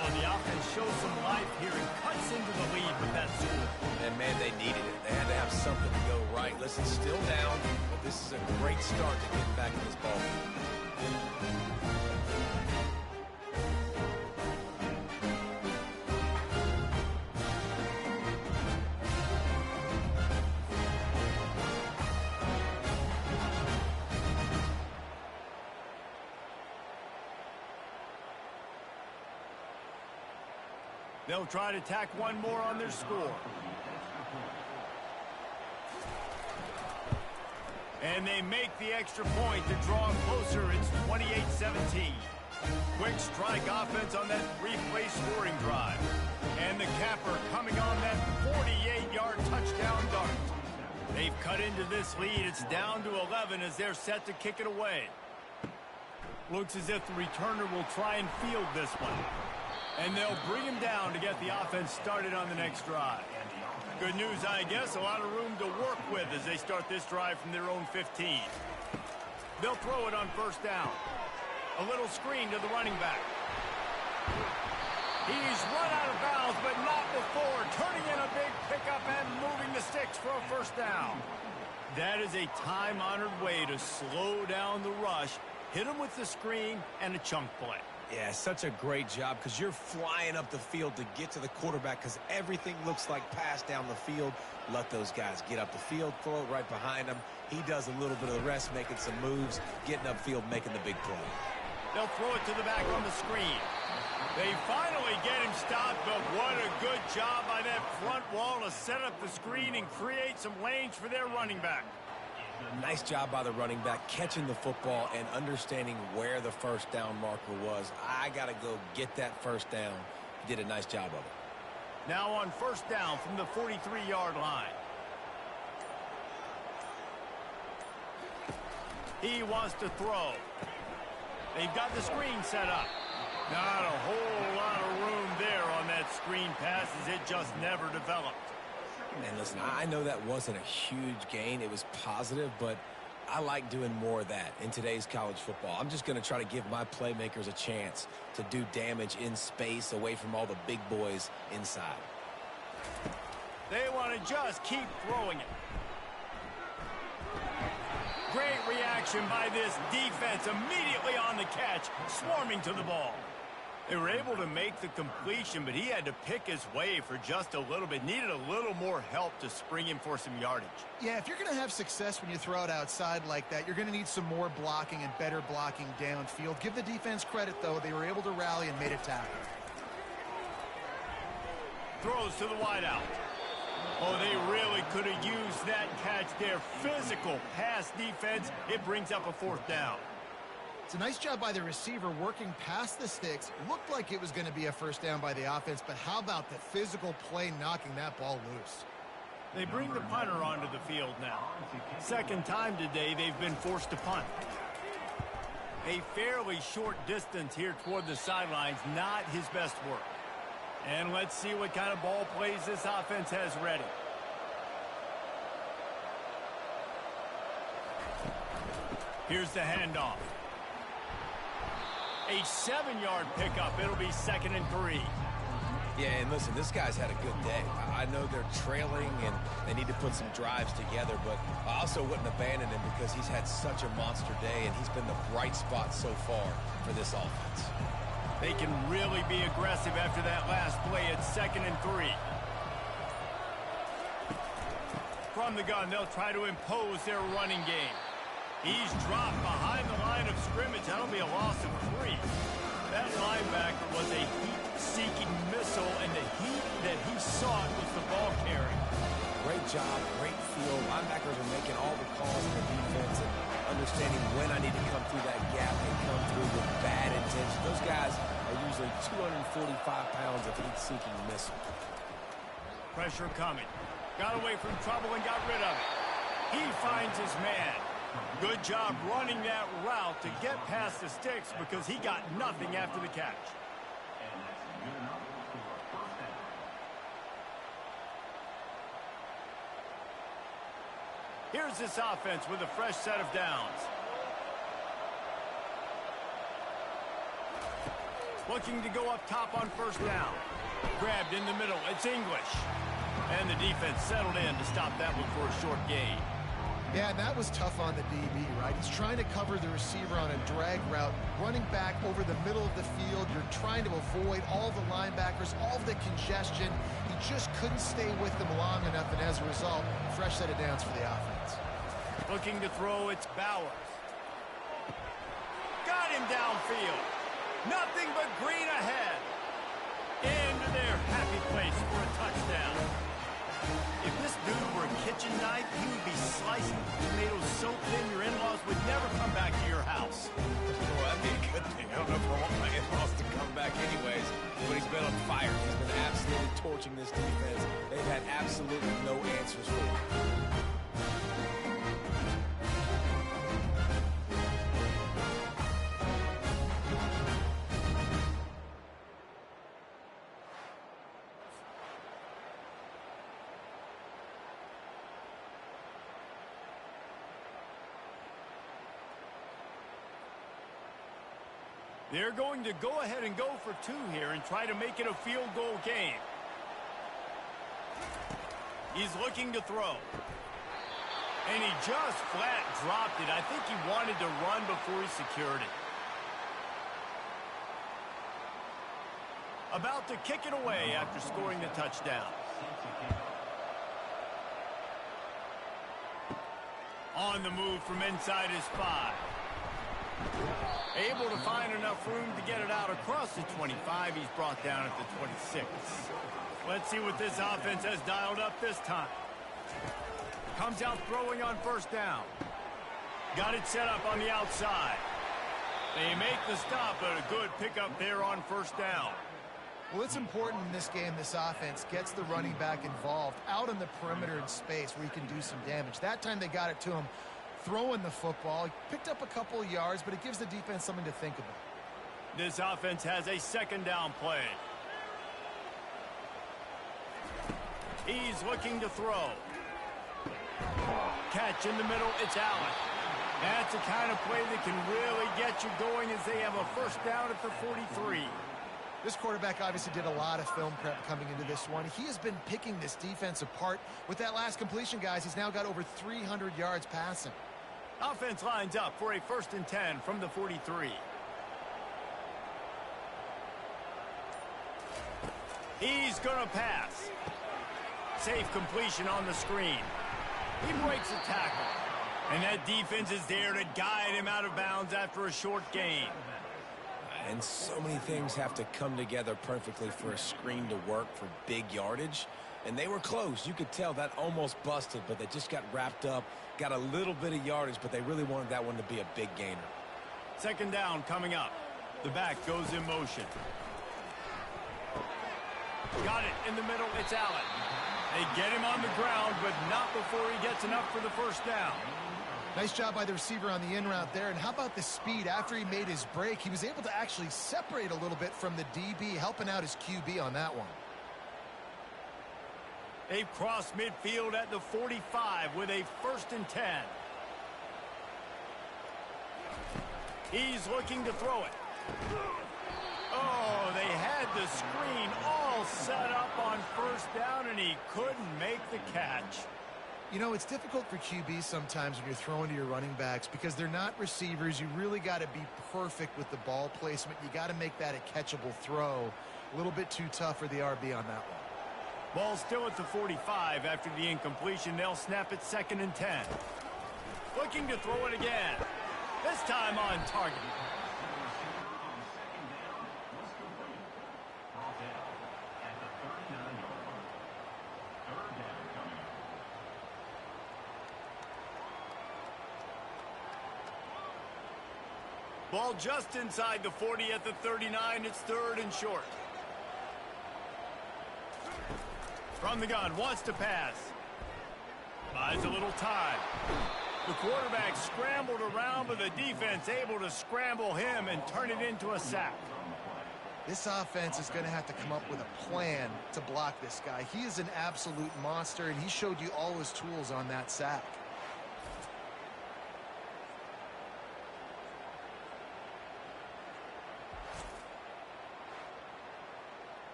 Oh, the offense shows some life here and cuts into the lead with that score. And, man, they needed it. They had to have something to go right. Listen, still down, but this is a great start to getting back in this ball. They'll try to tack one more on their score. And they make the extra point to draw closer. It's 28-17. Quick strike offense on that three-play scoring drive. And the capper coming on that 48-yard touchdown dart. They've cut into this lead. It's down to 11 as they're set to kick it away. Looks as if the returner will try and field this one. And they'll bring him down to get the offense started on the next drive. Good news, I guess, a lot of room to work with as they start this drive from their own 15. They'll throw it on first down. A little screen to the running back. He's run out of bounds, but not before turning in a big pickup and moving the sticks for a first down. That is a time-honored way to slow down the rush, hit him with the screen, and a chunk play. Yeah, such a great job because you're flying up the field to get to the quarterback because everything looks like pass down the field. Let those guys get up the field, throw it right behind him. He does a little bit of the rest, making some moves, getting upfield, making the big play. They'll throw it to the back on the screen. They finally get him stopped, but what a good job by that front wall to set up the screen and create some lanes for their running back. Nice job by the running back catching the football and understanding where the first down marker was. I got to go get that first down. He did a nice job of it. Now on first down from the 43-yard line. He wants to throw. They've got the screen set up. Not a whole lot of room there on that screen pass as it just never developed. And listen, I know that wasn't a huge gain. It was positive, but I like doing more of that in today's college football. I'm just going to try to give my playmakers a chance to do damage in space away from all the big boys inside. They want to just keep throwing it. Great reaction by this defense immediately on the catch, swarming to the ball. They were able to make the completion, but he had to pick his way for just a little bit. Needed a little more help to spring him for some yardage. Yeah, if you're going to have success when you throw it outside like that, you're going to need some more blocking and better blocking downfield. Give the defense credit, though. They were able to rally and made a tackle. Throws to the wideout. Oh, they really could have used that catch there. Physical pass defense. It brings up a fourth down. It's a nice job by the receiver working past the sticks. Looked like it was going to be a first down by the offense, but how about the physical play knocking that ball loose? They bring the punter onto the field now. Second time today they've been forced to punt. A fairly short distance here toward the sidelines, not his best work. And let's see what kind of ball plays this offense has ready. Here's the handoff. A 7-yard pickup. It'll be 2nd and 3. Yeah, and listen, this guy's had a good day. I know they're trailing and they need to put some drives together, but I also wouldn't abandon him because he's had such a monster day and he's been the bright spot so far for this offense. They can really be aggressive after that last play at 2nd and 3. From the gun, they'll try to impose their running game. He's dropped behind the line of scrimmage. That'll be a loss of 3. That linebacker was a heat-seeking missile, and the heat that he sought was the ball carry. Great job, great field. Linebackers are making all the calls in the defense and understanding when I need to come through that gap and come through with bad intention. Those guys are usually 245 pounds of heat-seeking missile. Pressure coming. Got away from trouble and got rid of it. He finds his man. Good job running that route to get past the sticks because he got nothing after the catch. Here's this offense with a fresh set of downs. Looking to go up top on first down. Grabbed in the middle. It's English. And the defense settled in to stop that one for a short gain. Yeah, and that was tough on the DB, right? He's trying to cover the receiver on a drag route, running back over the middle of the field. You're trying to avoid all the linebackers, all the congestion. He just couldn't stay with them long enough, and as a result, fresh set of downs for the offense. Looking to throw, it's Bowers. Got him downfield. Nothing but green ahead. Into their half. kitchen knife, he would be slicing tomatoes so thin your in-laws would never come back to your house. Well, that'd be a good thing. I don't know if I want my in-laws to come back anyways, but he's been on fire. He's been absolutely torching this defense. They've had absolutely no answers for him. They're going to go ahead and go for two here and try to make it a field goal game. He's looking to throw. And he just flat dropped it. I think he wanted to run before he secured it. About to kick it away after scoring the touchdown. On the move from inside his 5. Able to find enough room to get it out across the 25. He's brought down at the 26. Let's see what this offense has dialed up this time. Comes out throwing on first down. Got it set up on the outside. They make the stop, but a good pickup there on first down. Well, it's important in this game this offense gets the running back involved out on the perimeter in space where he can do some damage. That time they got it to him throwing the football. He picked up a couple of yards, but it gives the defense something to think about. This offense has a second down play. He's looking to throw. Catch in the middle, it's Allen. That's the kind of play that can really get you going as they have a first down at the 43. This quarterback obviously did a lot of film prep coming into this one. He has been picking this defense apart. With that last completion, guys, he's now got over 300 yards passing. Offense lines up for a 1st and 10 from the 43. He's going to pass. Safe completion on the screen. He breaks the tackle. And that defense is there to guide him out of bounds after a short gain. And so many things have to come together perfectly for a screen to work for big yardage. And they were close. You could tell that almost busted, but they just got wrapped up, got a little bit of yardage, but they really wanted that one to be a big gainer. Second down coming up. The back goes in motion. Got it in the middle. It's Allen. They get him on the ground, but not before he gets enough for the first down. Nice job by the receiver on the in route there. And how about the speed? After he made his break, he was able to actually separate a little bit from the DB, helping out his QB on that one. They've crossed midfield at the 45 with a 1st and 10. He's looking to throw it. Oh, they had the screen all set up on first down, and he couldn't make the catch. You know, it's difficult for QBs sometimes when you're throwing to your running backs because they're not receivers. You really got to be perfect with the ball placement. You got to make that a catchable throw. A little bit too tough for the RB on that one. Ball still at the 45 after the incompletion. They'll snap it 2nd and 10. Looking to throw it again. This time on target. Ball just inside the 40 at the 39. It's 3rd and short. From the gun, wants to pass. Buys a little time. The quarterback scrambled around, but the defense able to scramble him and turn it into a sack. This offense is going to have to come up with a plan to block this guy. He is an absolute monster, and he showed you all his tools on that sack.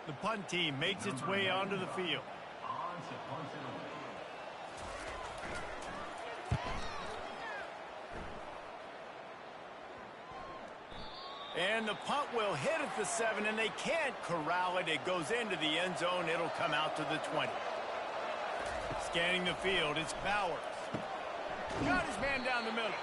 The punt team makes its way onto the field. And the punt will hit at the 7, and they can't corral it. It goes into the end zone. It'll come out to the 20. Scanning the field, it's Bowers. Got his man down the middle.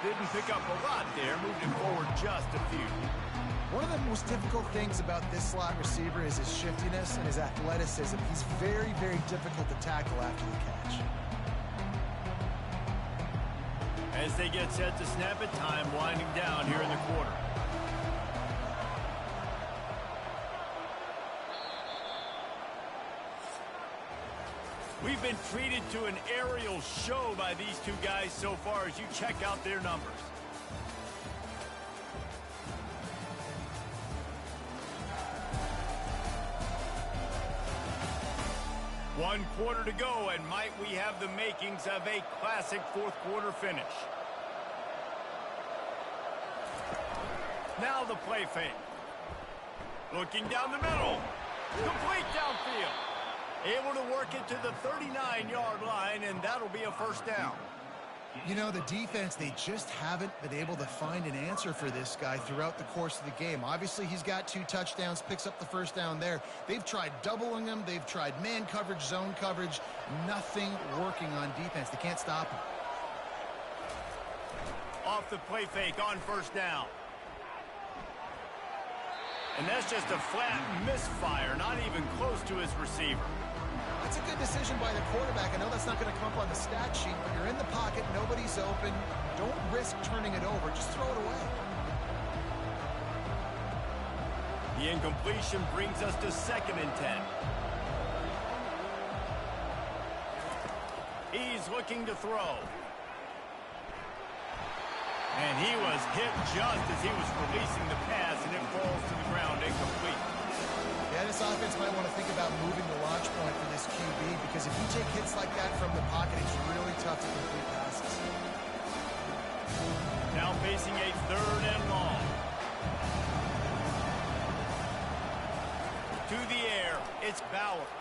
Didn't pick up a lot there, moved him forward just a few. One of the most difficult things about this slot receiver is his shiftiness and his athleticism. He's very, very difficult to tackle after the catch. As they get set to snap it, time winding down here in the quarter. We've been treated to an aerial show by these two guys so far as you check out their numbers. One quarter to go, and might we have the makings of a classic fourth quarter finish. Now the play fake. Looking down the middle. Complete downfield. Able to work it to the 39-yard line, and that'll be a first down. You know, the defense, they just haven't been able to find an answer for this guy throughout the course of the game. Obviously, he's got 2 touchdowns, picks up the first down there. They've tried doubling him. They've tried man coverage, zone coverage. Nothing working on defense. They can't stop him. Off the play fake on first down. And that's just a flat misfire, not even close to his receiver. That's a good decision by the quarterback. I know that's not going to come up on the stat sheet, but you're in the pocket, nobody's open. Don't risk turning it over. Just throw it away. The incompletion brings us to 2nd and 10. He's looking to throw. And he was hit just as he was releasing the pass, and it falls to the ground incomplete. Yeah, this offense might want to think about moving the launch point for this QB, because if you take hits like that from the pocket, it's really tough to complete passes. Now facing a 3rd and long. To the air, it's Bowers.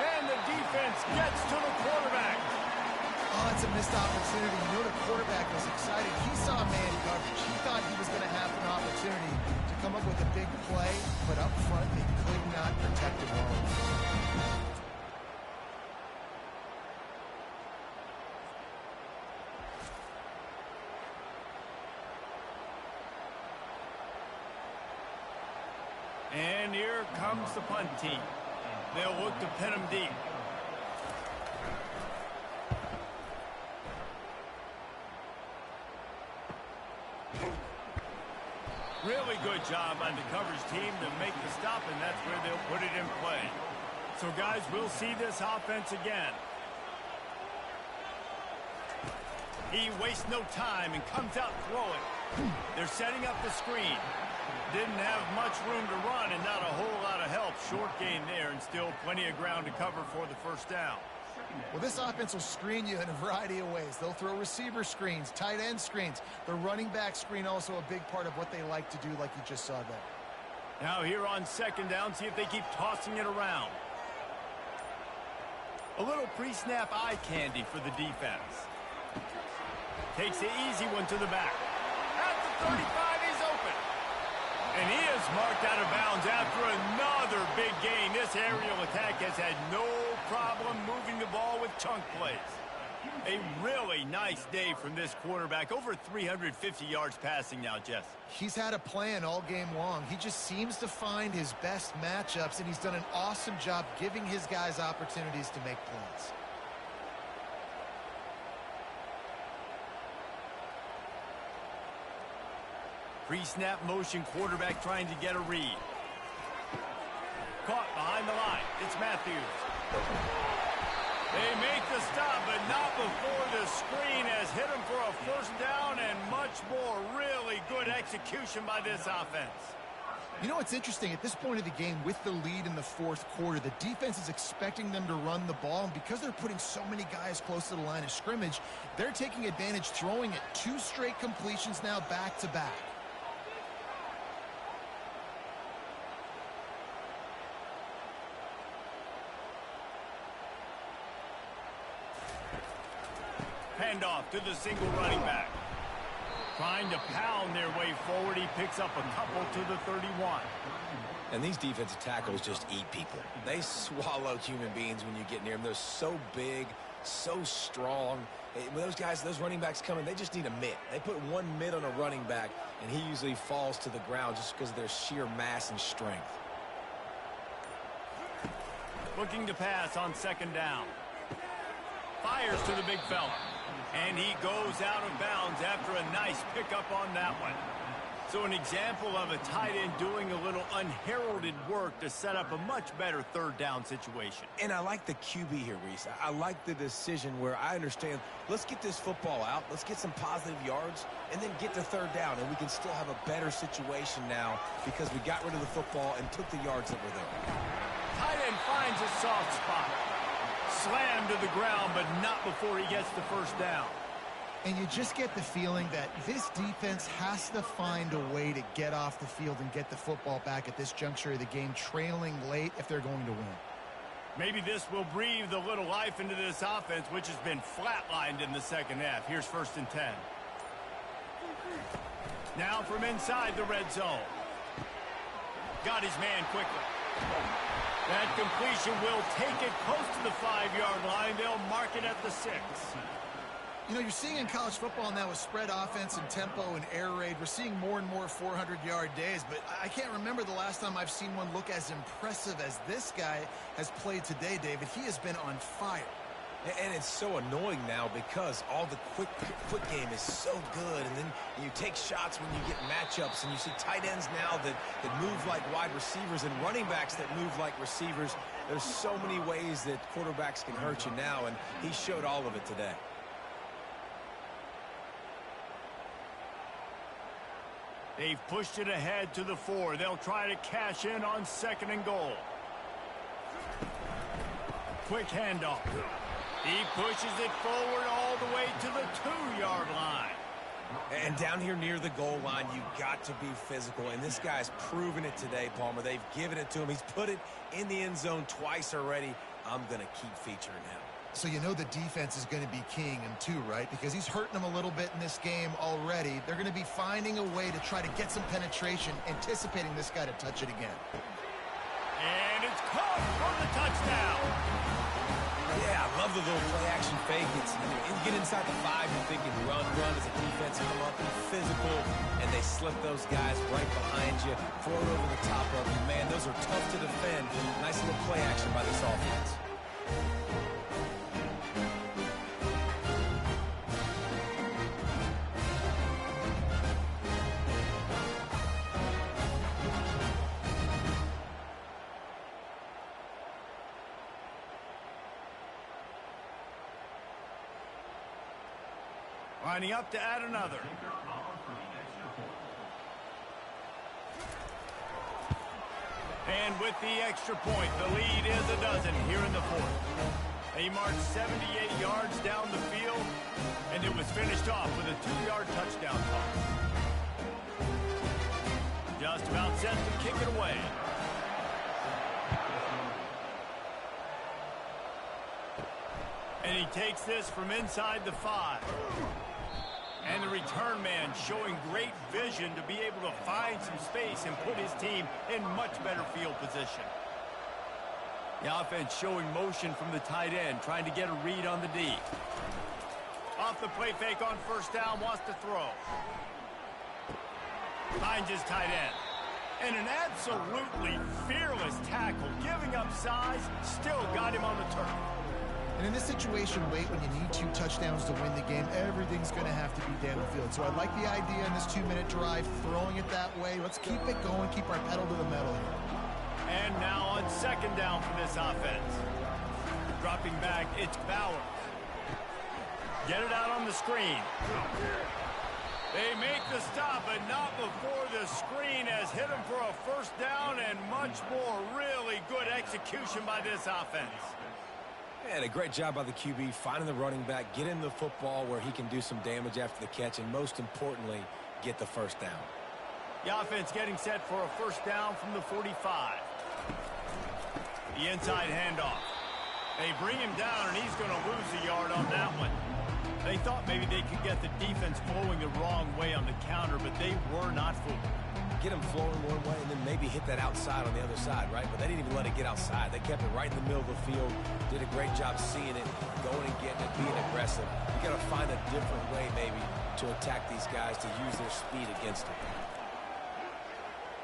And the defense gets to the quarterback. Oh, it's a missed opportunity. You know, the quarterback was excited. He saw man coverage. He thought he was going to have an opportunity to come up with a big play, but up front, they could not protect the ball. And here comes the punt team. They'll look to pin him deep. Really good job by the coverage team to make the stop, and that's where they'll put it in play. So, guys, we'll see this offense again. He wastes no time and comes out throwing. They're setting up the screen. Didn't have much room to run and not a whole lot of help. Short gain there and still plenty of ground to cover for the first down. Well, this offense will screen you in a variety of ways. They'll throw receiver screens, tight end screens. The running back screen also a big part of what they like to do, like you just saw there. Now here on 2nd down, see if they keep tossing it around. A little pre-snap eye candy for the defense. Takes the easy one to the back. At the 35, he's open. And he is marked out of bounds after another big gain. This aerial attack has had no problem moving the ball with chunk plays. A really nice day from this quarterback. Over 350 yards passing now, Jess. He's had a plan all game long. He just seems to find his best matchups, and he's done an awesome job giving his guys opportunities to make plays. Pre-snap motion, quarterback trying to get a read. Caught behind the line. It's Matthews. They make the stop, but not before the screen has hit him for a first down, and much more. Really good execution by this offense. You know what's interesting? At this point of the game, with the lead in the 4th quarter, the defense is expecting them to run the ball, and because they're putting so many guys close to the line of scrimmage, they're taking advantage, throwing it 2 straight completions now back-to-back. Handoff to the single running back. Trying to pound their way forward. He picks up a couple to the 31. And these defensive tackles just eat people. They swallow human beings when you get near them. They're so big, so strong. When those guys, those running backs come in, they just need a mid. They put one mid on a running back, and he usually falls to the ground just because of their sheer mass and strength. Looking to pass on second down. Fires to the big fella. And he goes out of bounds after a nice pickup on that one. So an example of a tight end doing a little unheralded work to set up a much better third down situation. And I like the QB here, Reese. I like the decision where I understand, let's get this football out, let's get some positive yards, and then get to third down, and we can still have a better situation now because we got rid of the football and took the yards that were there. Tight end finds a soft spot. Slammed to the ground, but not before he gets the first down. And you just get the feeling that this defense has to find a way to get off the field and get the football back at this juncture of the game, trailing late if they're going to win. Maybe this will breathe a little life into this offense, which has been flatlined in the second half. Here's 1st and 10. Now from inside the red zone. Got his man quickly. That completion will take it close to the 5-yard line. They'll mark it at the 6. You know, you're seeing in college football now with spread offense and tempo and air raid, we're seeing more and more 400-yard days, but I can't remember the last time I've seen one look as impressive as this guy has played today, David. He has been on fire. And it's so annoying now because all the quick game is so good, and then you take shots when you get matchups, and you see tight ends now that move like wide receivers and running backs that move like receivers. There's so many ways that quarterbacks can hurt you now, and he showed all of it today. They've pushed it ahead to the 4. They'll try to cash in on 2nd and goal. Quick handoff. He pushes it forward all the way to the 2-yard line. And down here near the goal line, you got to be physical. And this guy's proven it today, Palmer. They've given it to him. He's put it in the end zone twice already. I'm going to keep featuring him. So you know the defense is going to be keying him too, right? Because he's hurting them a little bit in this game already. They're going to be finding a way to try to get some penetration, anticipating this guy to touch it again. And it's caught for the touchdown. Yeah, I love the little play-action fake. It's, you get inside the 5, you're thinking run as a defense, come up, be physical, and they slip those guys right behind you, throw it over the top of you. Man, those are tough to defend. Nice little play action by this offense. Lining up to add another. And with the extra point, the lead is a dozen here in the 4th. They marched 78 yards down the field, and it was finished off with a 2-yard touchdown toss. Just about set to kick it away. And he takes this from inside the 5. And the return man showing great vision to be able to find some space and put his team in much better field position. The offense showing motion from the tight end, trying to get a read on the D. Off the play fake on 1st down, wants to throw. Finds his tight end. And an absolutely fearless tackle, giving up size, still got him on the turf. And in this situation, late when you need 2 touchdowns to win the game, everything's going to have to be downfield. So I like the idea in this 2-minute drive, throwing it that way. Let's keep it going, keep our pedal to the metal here. And now on 2nd down for this offense. Dropping back, it's Bauer. Get it out on the screen. They make the stop, but not before the screen has hit him for a 1st down, and much more. Really good execution by this offense. And a great job by the QB finding the running back, getting the football where he can do some damage after the catch, and most importantly, get the 1st down. The offense getting set for a 1st down from the 45. The inside handoff. They bring him down, and he's going to lose a yard on that one. They thought maybe they could get the defense flowing the wrong way on the counter, but they were not fooled. Get them flowing one way and then maybe hit that outside on the other side, right? But they didn't even let it get outside. They kept it right in the middle of the field, did a great job seeing it, going and getting it, being aggressive. You got to find a different way maybe to attack these guys, to use their speed against them.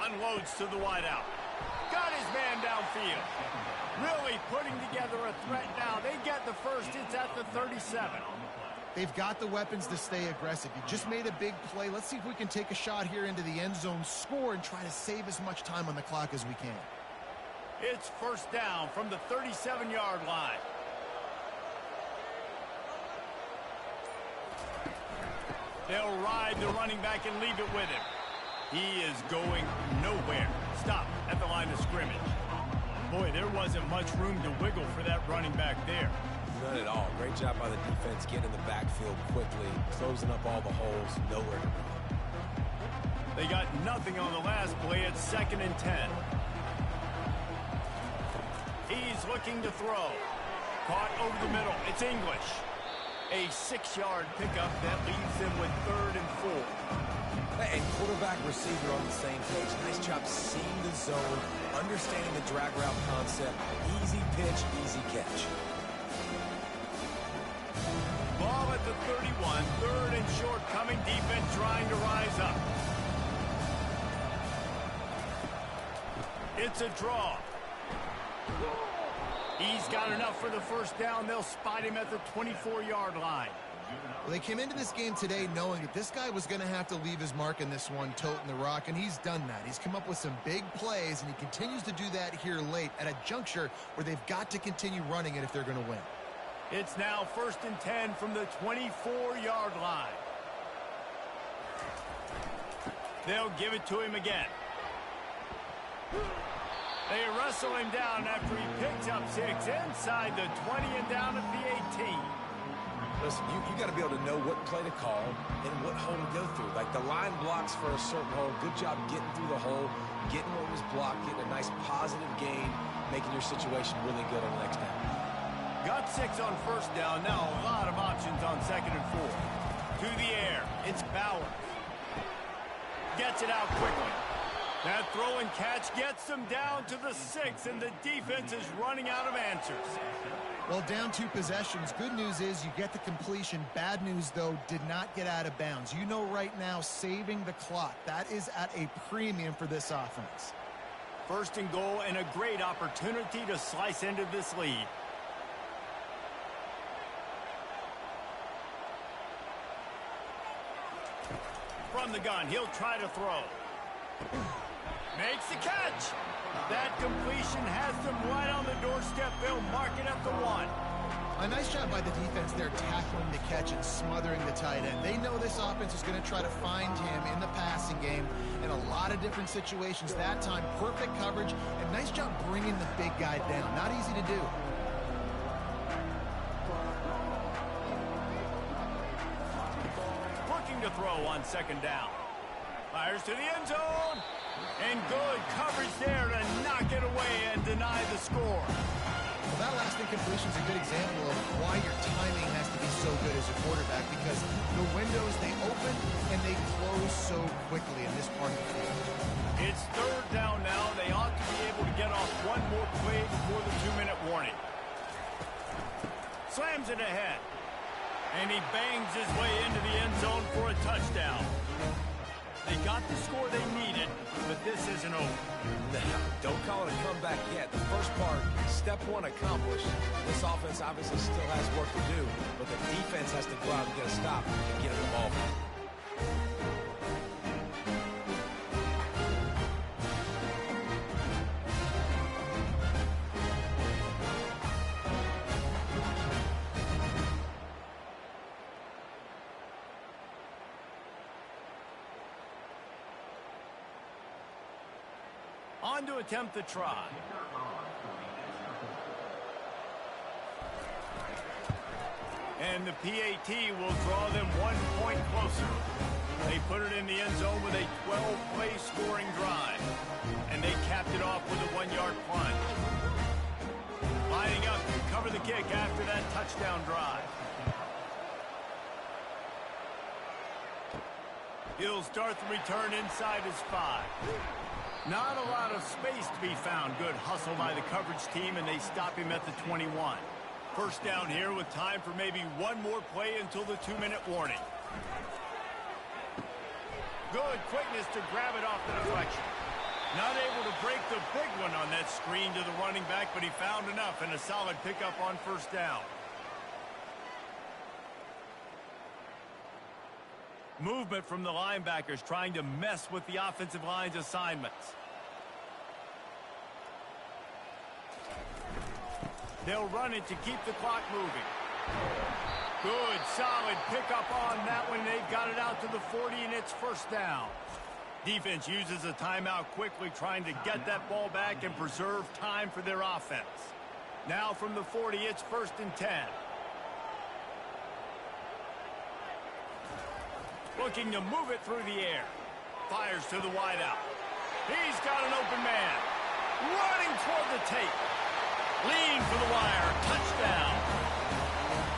Unloads to the wideout. Got his man downfield. Really putting together a threat now. They get the first. It's at the 37. They've got the weapons to stay aggressive. You just made a big play. Let's see if we can take a shot here into the end zone, score, and try to save as much time on the clock as we can. It's first down from the 37-yard line. They'll ride the running back and leave it with him. He is going nowhere. Stop at the line of scrimmage. Boy, there wasn't much room to wiggle for that running back there. None at all. Great job by the defense getting in the backfield quickly, closing up all the holes, nowhere to go. They got nothing on the last play. It's 2nd and 10. He's looking to throw. Caught over the middle. It's English. A 6-yard pickup that leaves them with 3rd and 4. And quarterback, receiver on the same page. Nice job seeing the zone, understanding the drag route concept. Easy pitch, easy catch. Ball at the 31, 3rd and short coming. Defense trying to rise up. It's a draw. He's got enough for the first down. They'll spot him at the 24-yard line. Well, they came into this game today knowing that this guy was going to have to leave his mark in this one, toting the rock, and he's done that. He's come up with some big plays, and he continues to do that here late at a juncture where they've got to continue running it if they're going to win. It's now 1st and 10 from the 24-yard line. They'll give it to him again. They wrestle him down after he picks up 6 inside the 20 and down at the 18. Listen, you got to be able to know what play to call and what hole to go through. Like the line blocks for a certain hole. Good job getting through the hole, getting what was blocked, getting a nice positive gain, making your situation really good on the next down. Got 6 on first down. Now a lot of options on 2nd and 4. To the air. It's Bauer. Gets it out quickly. That throw and catch gets them down to the 6, and the defense is running out of answers. Well, down 2 possessions. Good news is you get the completion. Bad news, though, did not get out of bounds. You know right now, saving the clock. That is at a premium for this offense. 1st and goal, and a great opportunity to slice into this lead. From the gun, he'll try to throw. Makes the catch. That completion has them right on the doorstep. They'll mark it at the 1. A nice job by the defense there, tackling the catch and smothering the tight end. They know this offense is going to try to find him in the passing game in a lot of different situations. That time, perfect coverage, and nice job bringing the big guy down. Not easy to do. Looking to throw on 2nd down. Fires to the end zone. And good coverage there to knock it away and deny the score. Well, that last incompletion is a good example of why your timing has to be so good as a quarterback, because the windows, they open and they close so quickly in this part of the field. It's 3rd down now. They ought to be able to get off one more play before the 2-minute warning. Slams it ahead. And he bangs his way into the end zone for a touchdown. They got the score they needed, but this isn't over. Don't call it a comeback yet. The first part, step 1 accomplished. This offense obviously still has work to do, but the defense has to go out and get a stop and get the ball back. On to attempt the try. And the PAT will draw them 1 point closer. They put it in the end zone with a 12-play scoring drive. And they capped it off with a 1-yard punt. Lining up to cover the kick after that touchdown drive. He'll start the return inside his 5. Not a lot of space to be found. Good hustle by the coverage team, and they stop him at the 21. First down here with time for maybe one more play until the 2-minute warning. Good quickness to grab it off the deflection. Not able to break the big one on that screen to the running back, but he found enough and a solid pickup on first down. Movement from the linebackers trying to mess with the offensive line's assignments. They'll run it to keep the clock moving. Good, solid pickup on that one. They've got it out to the 40, and it's first down. Defense uses a timeout quickly, trying to get that ball back and preserve time for their offense. Now from the 40, it's 1st and 10. Looking to move it through the air. Fires to the wideout. He's got an open man. Running toward the tape. Lean for the wire. Touchdown.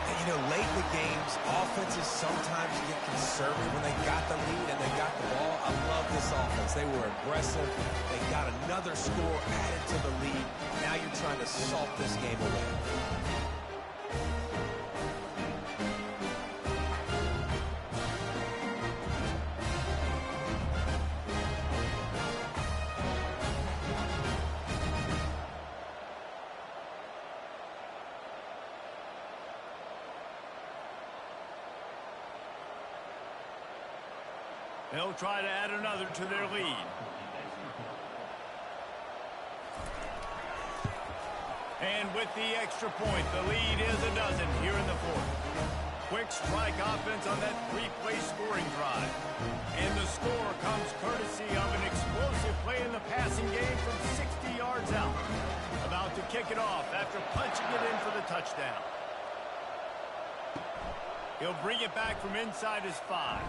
And you know, late in the games, offenses sometimes get conservative when they got the lead and they got the ball. I love this offense. They were aggressive. They got another score added to the lead. Now you're trying to salt this game away. They'll try to add another to their lead. And with the extra point, the lead is a dozen here in the 4th. Quick strike offense on that 3-play scoring drive. And the score comes courtesy of an explosive play in the passing game from 60 yards out. About to kick it off after punching it in for the touchdown. He'll bring it back from inside his 5.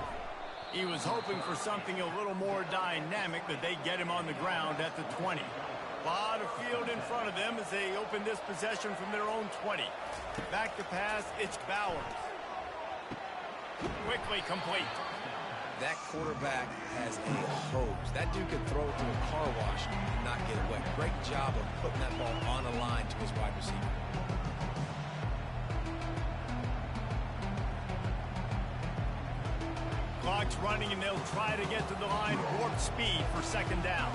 He was hoping for something a little more dynamic, but they get him on the ground at the 20. A lot of field in front of them as they open this possession from their own 20. Back to pass, it's Bowers. Quickly complete. That quarterback has a hose. That dude could throw it through a car wash and not get it wet. Great job of putting that ball on a line to his wide receiver. Clock's running, and they'll try to get to the line warp speed for 2nd down.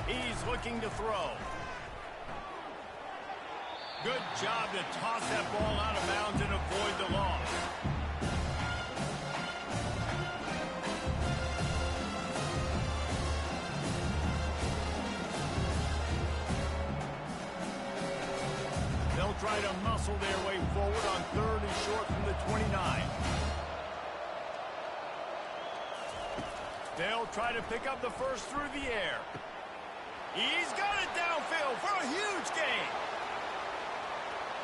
He's looking to throw. Good job to toss that ball out of bounds and avoid the loss. They'll try to muscle their way forward on 3rd and short from the 29. They'll try to pick up the first through the air. He's got it downfield for a huge gain.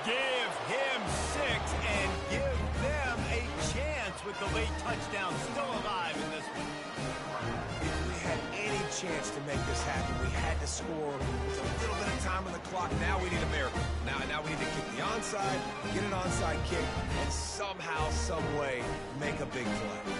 Give him 6 and give them a chance with the late touchdown still alive in this one. If we had any chance to make this happen, we had to score with a little bit of time on the clock. Now we need a miracle. Now we need to kick the onside, get an onside kick, and somehow, some way, make a big play.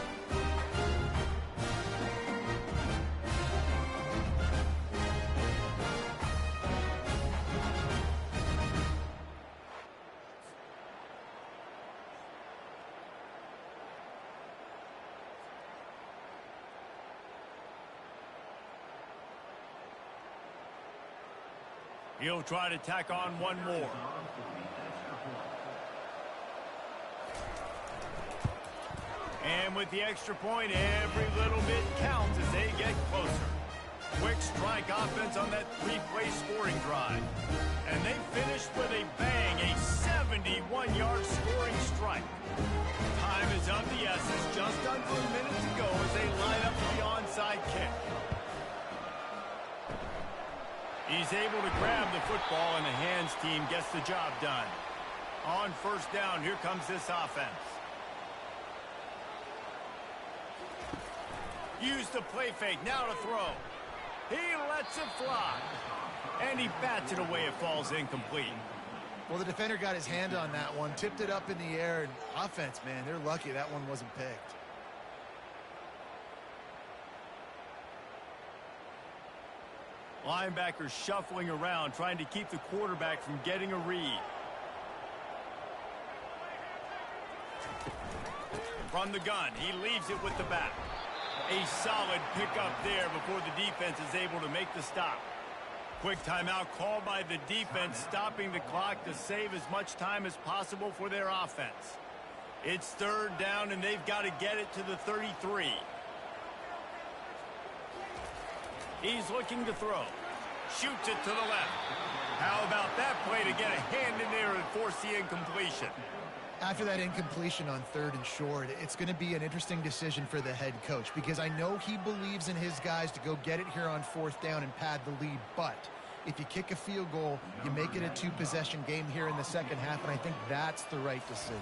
He'll try to tack on one more. And with the extra point, every little bit counts as they get closer. Quick strike offense on that 3-play scoring drive. And they finished with a bang, a 71-yard scoring strike. Time is of the essence, just under a minute to go as they line up for the onside kick. He's able to grab the football, and the hands team gets the job done. On first down, here comes this offense. Use the play fake, now to throw. He lets it fly. And he bats it away, it falls incomplete. Well, the defender got his hand on that one, tipped it up in the air, and offense, man, they're lucky that one wasn't picked. Linebackers shuffling around, trying to keep the quarterback from getting a read. From the gun, he leaves it with the back. A solid pickup there before the defense is able to make the stop. Quick timeout called by the defense, stopping the clock to save as much time as possible for their offense. It's third down, and they've got to get it to the 33. He's looking to throw. Shoots it to the left. How about that play to get a hand in there and force the incompletion? After that incompletion on 3rd and short, it's going to be an interesting decision for the head coach because I know he believes in his guys to go get it here on 4th down and pad the lead, but if you kick a field goal, you make it a 2-possession game here in the second half, and I think that's the right decision.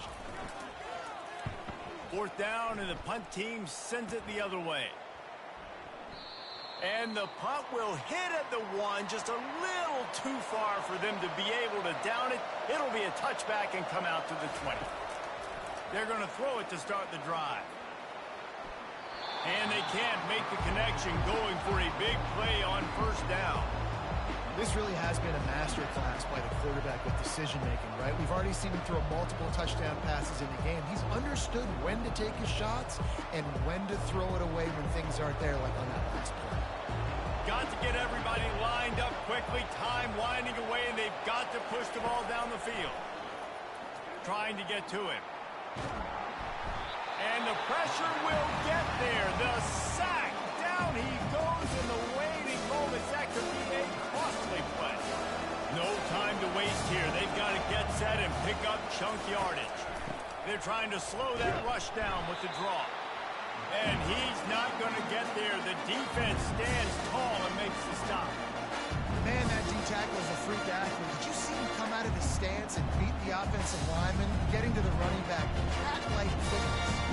4th down, and the punt team sends it the other way. And the punt will hit at the 1, just a little too far for them to be able to down it. It'll be a touchback and come out to the 20. They're going to throw it to start the drive. And they can't make the connection, going for a big play on 1st down. This really has been a master class by the quarterback with decision-making, right? We've already seen him throw multiple touchdown passes in the game. He's understood when to take his shots and when to throw it away when things aren't there, like on that last play. Got to get everybody lined up quickly. Time winding away, and they've got to push the ball down the field. Trying to get to him. And the pressure will get there. The sack. Down he goes in the waiting moments. That could be a costly play. No time to waste here. They've got to get set and pick up chunk yardage. They're trying to slow that rush down with the draw. And he's not going to get there. The defense stands tall and makes the stop. Man, that D-tackle is a freak athlete. Did you see him come out of his stance and beat the offensive lineman, getting to the running back? Cat-like quickness.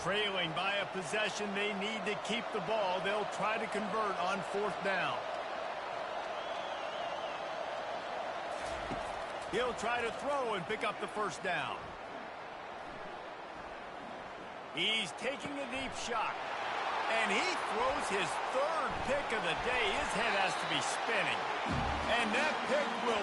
Trailing by a possession, they need to keep the ball. They'll try to convert on 4th down. He'll try to throw and pick up the 1st down. He's taking a deep shot. And he throws his 3rd pick of the day. His head has to be spinning. And that pick will